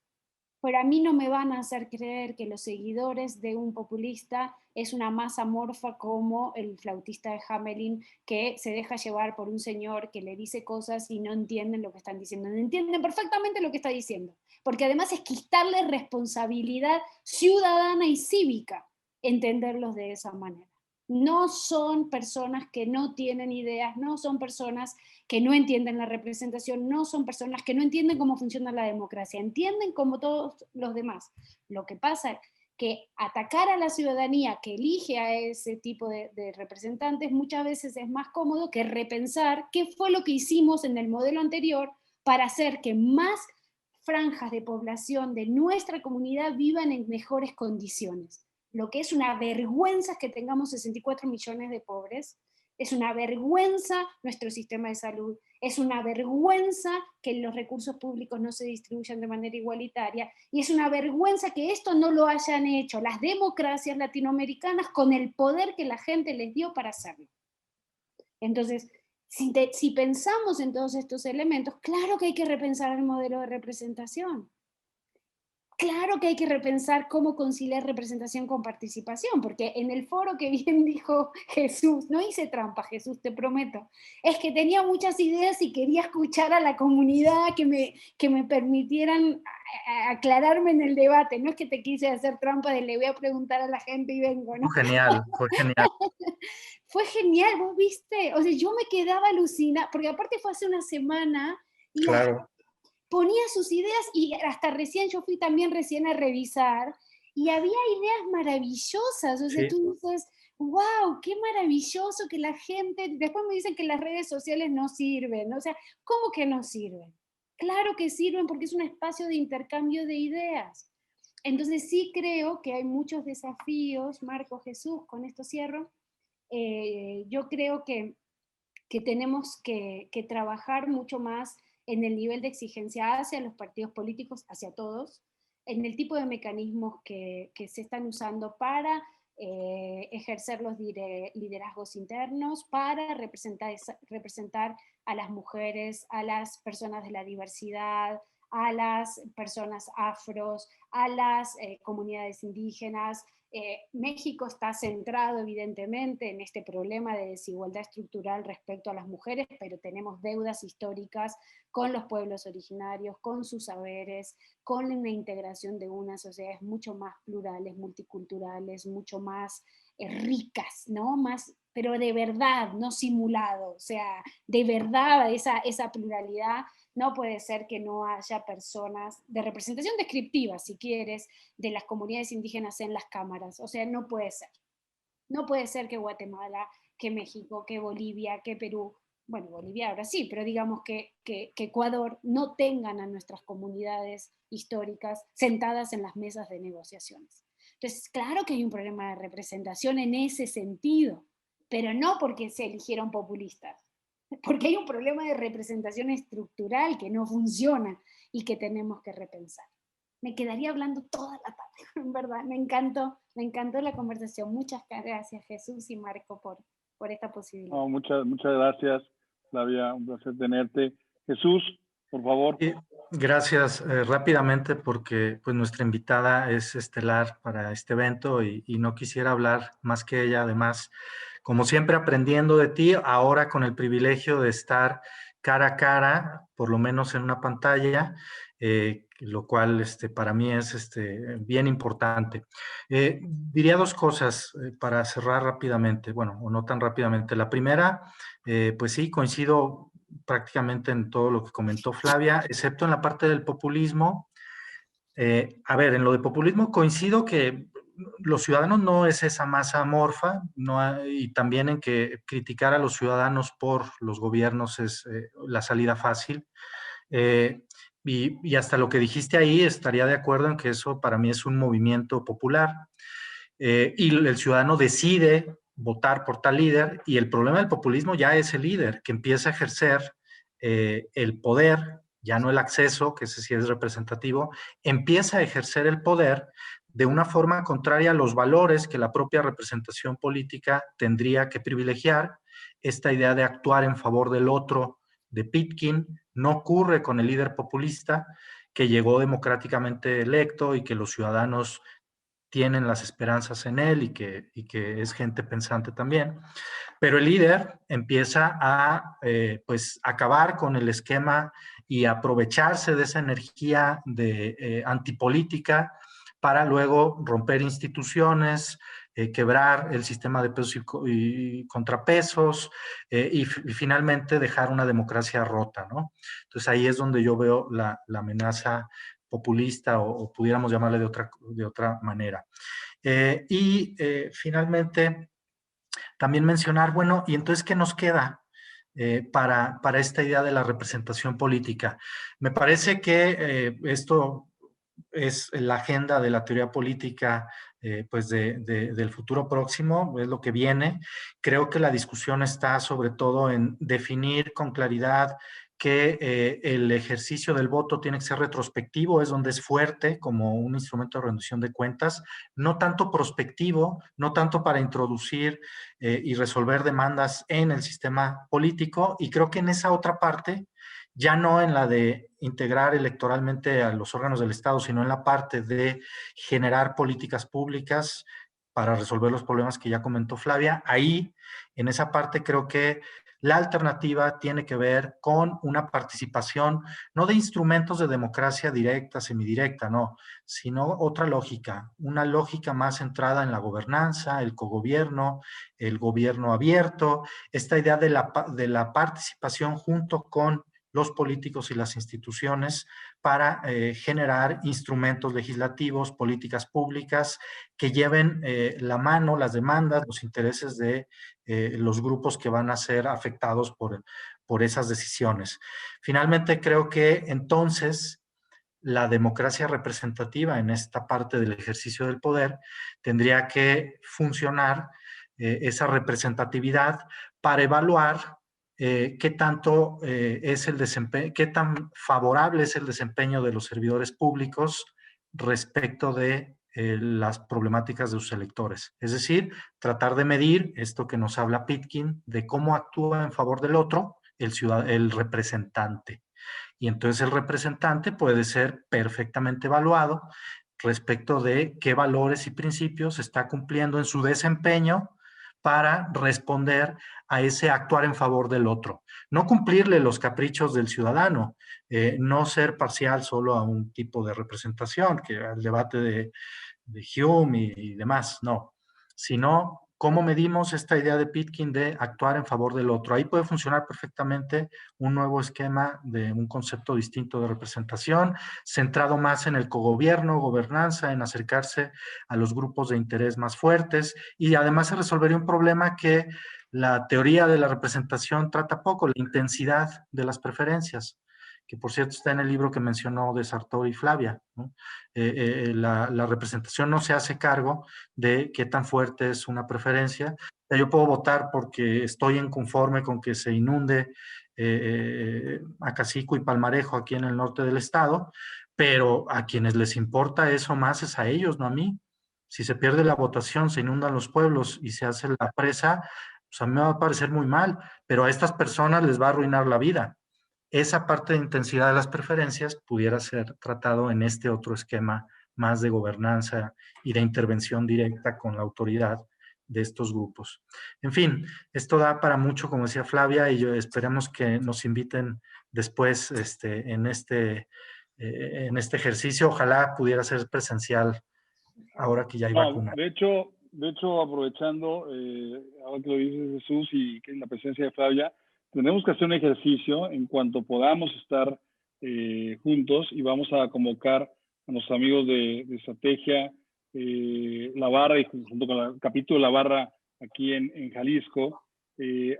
pero a mí no me van a hacer creer que los seguidores de un populista es una masa amorfa como el flautista de Hamelin, que se deja llevar por un señor que le dice cosas y no entienden lo que están diciendo. No entienden perfectamente lo que está diciendo, porque además es quitarle responsabilidad ciudadana y cívica entenderlos de esa manera. No son personas que no tienen ideas, no son personas que no entienden la representación, no son personas que no entienden cómo funciona la democracia, entienden como todos los demás. Lo que pasa es que atacar a la ciudadanía que elige a ese tipo de representantes muchas veces es más cómodo que repensar qué fue lo que hicimos en el modelo anterior para hacer que más franjas de población de nuestra comunidad vivan en mejores condiciones. Lo que es una vergüenza es que tengamos 64 millones de pobres, es una vergüenza nuestro sistema de salud, es una vergüenza que los recursos públicos no se distribuyan de manera igualitaria, y es una vergüenza que esto no lo hayan hecho las democracias latinoamericanas con el poder que la gente les dio para hacerlo. Entonces, si pensamos en todos estos elementos, claro que hay que repensar el modelo de representación. Claro que hay que repensar cómo conciliar representación con participación, porque en el foro, que bien dijo Jesús, no hice trampa, Jesús, te prometo, es que tenía muchas ideas y quería escuchar a la comunidad que me permitieran aclararme en el debate, no es que te quise hacer trampa de le voy a preguntar a la gente y vengo, ¿no? Fue genial, fue genial. Fue genial, vos viste, o sea, yo me quedaba alucinada, porque aparte fue hace una semana, y claro. ponía sus ideas, y hasta recién, yo fui también recién a revisar, y había ideas maravillosas, o sea, Sí. tú dices, wow, qué maravilloso que la gente, después me dicen que las redes sociales no sirven, o sea, ¿cómo que no sirven? Claro que sirven, porque es un espacio de intercambio de ideas. Entonces sí creo que hay muchos desafíos, Marco, Jesús, con esto cierro. Yo creo que que tenemos que trabajar mucho más en el nivel de exigencia hacia los partidos políticos, hacia todos, en el tipo de mecanismos que se están usando para ejercer los liderazgos internos, para representar a las mujeres, a las personas de la diversidad, a las personas afros, a las comunidades indígenas. México está centrado evidentemente en este problema de desigualdad estructural respecto a las mujeres, pero tenemos deudas históricas con los pueblos originarios, con sus saberes, con la integración de unas sociedades mucho más plurales, multiculturales, mucho más ricas, ¿no? Más, pero de verdad, no simulado, o sea, de verdad esa pluralidad. No puede ser que no haya personas de representación descriptiva, si quieres, de las comunidades indígenas en las cámaras. O sea, no puede ser. No puede ser que Guatemala, que México, que Bolivia, que Perú, bueno, Bolivia ahora sí, pero digamos que Ecuador no tengan a nuestras comunidades históricas sentadas en las mesas de negociaciones. Entonces, claro que hay un problema de representación en ese sentido, pero no porque se eligieron populistas, porque hay un problema de representación estructural que no funciona y que tenemos que repensar. Me quedaría hablando toda la tarde, en verdad, me encantó la conversación. Muchas gracias, Jesús y Marco, por esta posibilidad. No, muchas gracias, Flavia, un placer tenerte. Jesús, por favor. Gracias. Rápidamente, porque pues nuestra invitada es estelar para este evento y no quisiera hablar más que ella. Además, como siempre, aprendiendo de ti, ahora con el privilegio de estar cara a cara, por lo menos en una pantalla, lo cual para mí es bien importante. Diría dos cosas para cerrar rápidamente, bueno, o no tan rápidamente. La primera, pues sí, coincido prácticamente en todo lo que comentó Flavia, excepto en la parte del populismo. A ver, en lo de populismo coincido que los ciudadanos no es esa masa amorfa, y también en que criticar a los ciudadanos por los gobiernos es la salida fácil. Y hasta lo que dijiste ahí, estaría de acuerdo en que eso para mí es un movimiento popular. Y el ciudadano decide votar por tal líder, y el problema del populismo ya es el líder, que empieza a ejercer el poder, ya no el acceso, que ese sí es representativo, empieza a ejercer el poder de una forma contraria a los valores que la propia representación política tendría que privilegiar. Esta idea de actuar en favor del otro, de Pitkin, no ocurre con el líder populista que llegó democráticamente electo y que los ciudadanos tienen las esperanzas en él y que es gente pensante también. Pero el líder empieza a pues acabar con el esquema y aprovecharse de esa energía de antipolítica para luego romper instituciones, quebrar el sistema de pesos y contrapesos, y finalmente dejar una democracia rota, ¿no? Entonces ahí es donde yo veo la amenaza populista, o pudiéramos llamarle de otra manera. Finalmente, también mencionar, bueno, ¿y entonces qué nos queda para esta idea de la representación política? Me parece que esto es la agenda de la teoría política pues del futuro próximo, es lo que viene. Creo que la discusión está sobre todo en definir con claridad que el ejercicio del voto tiene que ser retrospectivo, es donde es fuerte como un instrumento de rendición de cuentas, no tanto prospectivo, no tanto para introducir y resolver demandas en el sistema político, y creo que en esa otra parte, ya no en la de integrar electoralmente a los órganos del Estado, sino en la parte de generar políticas públicas para resolver los problemas que ya comentó Flavia. Ahí, en esa parte, creo que la alternativa tiene que ver con una participación, no de instrumentos de democracia directa, semidirecta, no, sino otra lógica, una lógica más centrada en la gobernanza, el cogobierno, el gobierno abierto, esta idea de la participación junto con los políticos y las instituciones para generar instrumentos legislativos, políticas públicas que lleven la mano, las demandas, los intereses de los grupos que van a ser afectados por esas decisiones. Finalmente, creo que entonces la democracia representativa en esta parte del ejercicio del poder tendría que funcionar esa representatividad para evaluar qué tanto es el desempeño, qué tan favorable es el desempeño de los servidores públicos respecto de las problemáticas de sus electores. Es decir, tratar de medir esto que nos habla Pitkin, de cómo actúa en favor del otro el representante. Y entonces el representante puede ser perfectamente evaluado respecto de qué valores y principios está cumpliendo en su desempeño para responder a ese actuar en favor del otro. No cumplirle los caprichos del ciudadano, no ser parcial solo a un tipo de representación, que el debate de Hume y demás, no, sino cómo medimos esta idea de Pitkin de actuar en favor del otro. Ahí puede funcionar perfectamente un nuevo esquema de un concepto distinto de representación, centrado más en el cogobierno, gobernanza, en acercarse a los grupos de interés más fuertes, y además se resolvería un problema que la teoría de la representación trata poco, la intensidad de las preferencias, que por cierto está en el libro que mencionó de Sartori y Flavia, ¿no? La representación no se hace cargo de qué tan fuerte es una preferencia. Yo puedo votar porque estoy inconforme con que se inunde Acacico y Palmarejo aquí en el norte del estado, pero a quienes les importa eso más es a ellos, no a mí. Si se pierde la votación, se inundan los pueblos y se hace la presa, pues a mí me va a parecer muy mal, pero a estas personas les va a arruinar la vida. Esa parte de intensidad de las preferencias pudiera ser tratado en este otro esquema más de gobernanza y de intervención directa con la autoridad de estos grupos. En fin, esto da para mucho, como decía Flavia, y yo esperemos que nos inviten después en este ejercicio. Ojalá pudiera ser presencial ahora que ya hay vacuna. De hecho, aprovechando, ahora que lo dices Jesús y que la presencia de Flavia, tenemos que hacer un ejercicio en cuanto podamos estar juntos, y vamos a convocar a nuestros amigos de Estrategia La Barra, y junto con el capítulo La Barra aquí en Jalisco,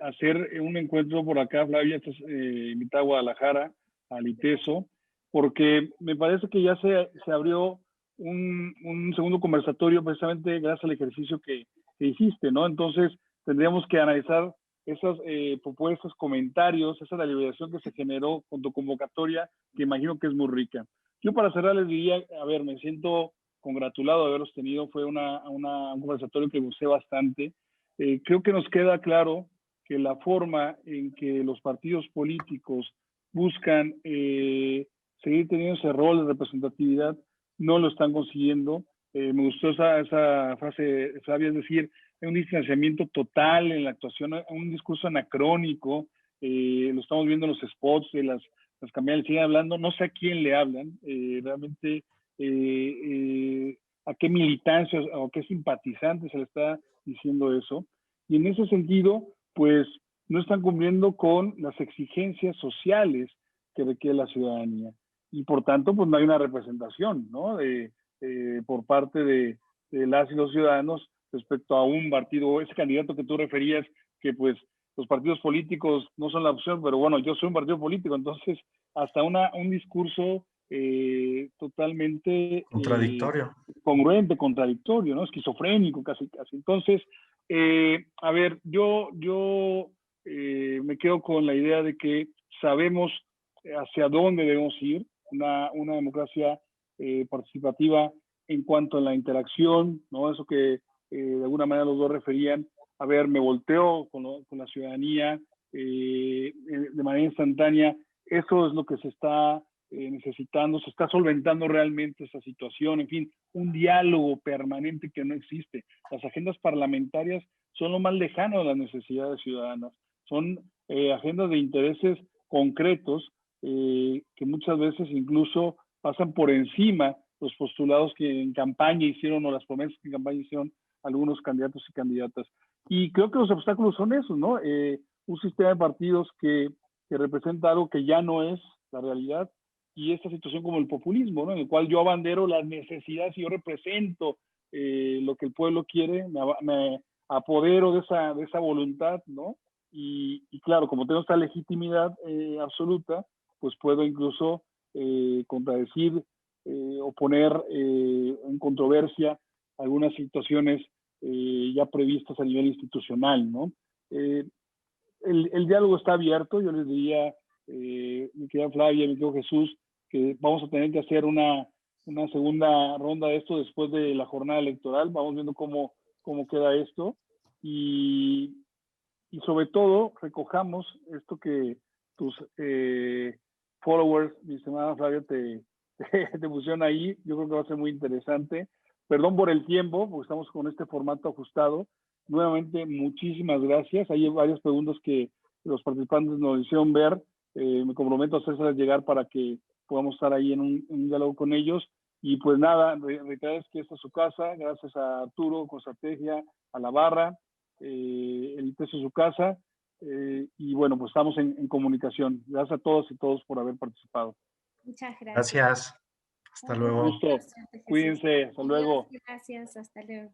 hacer un encuentro por acá. Flavia, estás invitada a Guadalajara, al ITESO, porque me parece que ya se abrió un segundo conversatorio precisamente gracias al ejercicio que hiciste, ¿no? Entonces tendríamos que analizar esas propuestas, comentarios, esa deliberación que se generó con tu convocatoria, que imagino que es muy rica. Yo para cerrar les diría, a ver, me siento congratulado de haberlos tenido, fue un conversatorio que gusté bastante. Creo que nos queda claro que la forma en que los partidos políticos buscan seguir teniendo ese rol de representatividad no lo están consiguiendo. Me gustó esa frase, Flavia, es decir, un distanciamiento total en la actuación, un discurso anacrónico. Lo estamos viendo en los spots de las campañas, siguen hablando, no sé a quién le hablan, realmente a qué militancia o a qué simpatizantes se le está diciendo eso. Y en ese sentido, pues no están cumpliendo con las exigencias sociales que requiere la ciudadanía. Y por tanto, pues no hay una representación, ¿no? Por parte de las y los ciudadanos respecto a un partido, ese candidato que tú referías, que pues los partidos políticos no son la opción, pero bueno, yo soy un partido político, entonces hasta un discurso totalmente contradictorio, congruente, contradictorio, ¿no? Esquizofrénico casi. Entonces, a ver, yo me quedo con la idea de que sabemos hacia dónde debemos ir, una democracia participativa en cuanto a la interacción, ¿no? Eso que de alguna manera los dos referían. A ver, me volteo con la ciudadanía de manera instantánea. Eso es lo que se está necesitando, se está solventando realmente esta situación. En fin, un diálogo permanente que no existe. Las agendas parlamentarias son lo más lejano de las necesidades ciudadanas. Son agendas de intereses concretos que muchas veces incluso pasan por encima los postulados que en campaña hicieron o las promesas que en campaña hicieron algunos candidatos y candidatas. Y creo que los obstáculos son esos, ¿no? Un sistema de partidos que representa algo que ya no es la realidad, y esta situación como el populismo, ¿no? En el cual yo abandero las necesidades y yo represento lo que el pueblo quiere, me apodero de esa voluntad, ¿no? Y claro, como tengo esta legitimidad absoluta, pues puedo incluso contradecir o poner en controversia algunas situaciones ya previstas a nivel institucional, ¿no? el diálogo está abierto. Yo les diría, mi querida Flavia, mi querido Jesús, que vamos a tener que hacer una segunda ronda de esto después de la jornada electoral. Vamos viendo cómo queda esto. Y sobre todo, recojamos esto que tus followers, mi estimada Flavia, te pusieron ahí. Yo creo que va a ser muy interesante. Perdón por el tiempo, porque estamos con este formato ajustado. Nuevamente, muchísimas gracias. Hay varias preguntas que los participantes nos hicieron ver. Me comprometo a hacérselas llegar para que podamos estar ahí en un diálogo con ellos. Y pues nada, reiterar que esta es su casa. Gracias a Arturo, con Estrategia, a la barra. El ITESO es su casa. Y bueno, pues estamos en comunicación. Gracias a todos y todos por haber participado. Muchas gracias. Gracias. Hasta luego. Gusto. Cuídense. Hasta luego. Gracias. Hasta luego.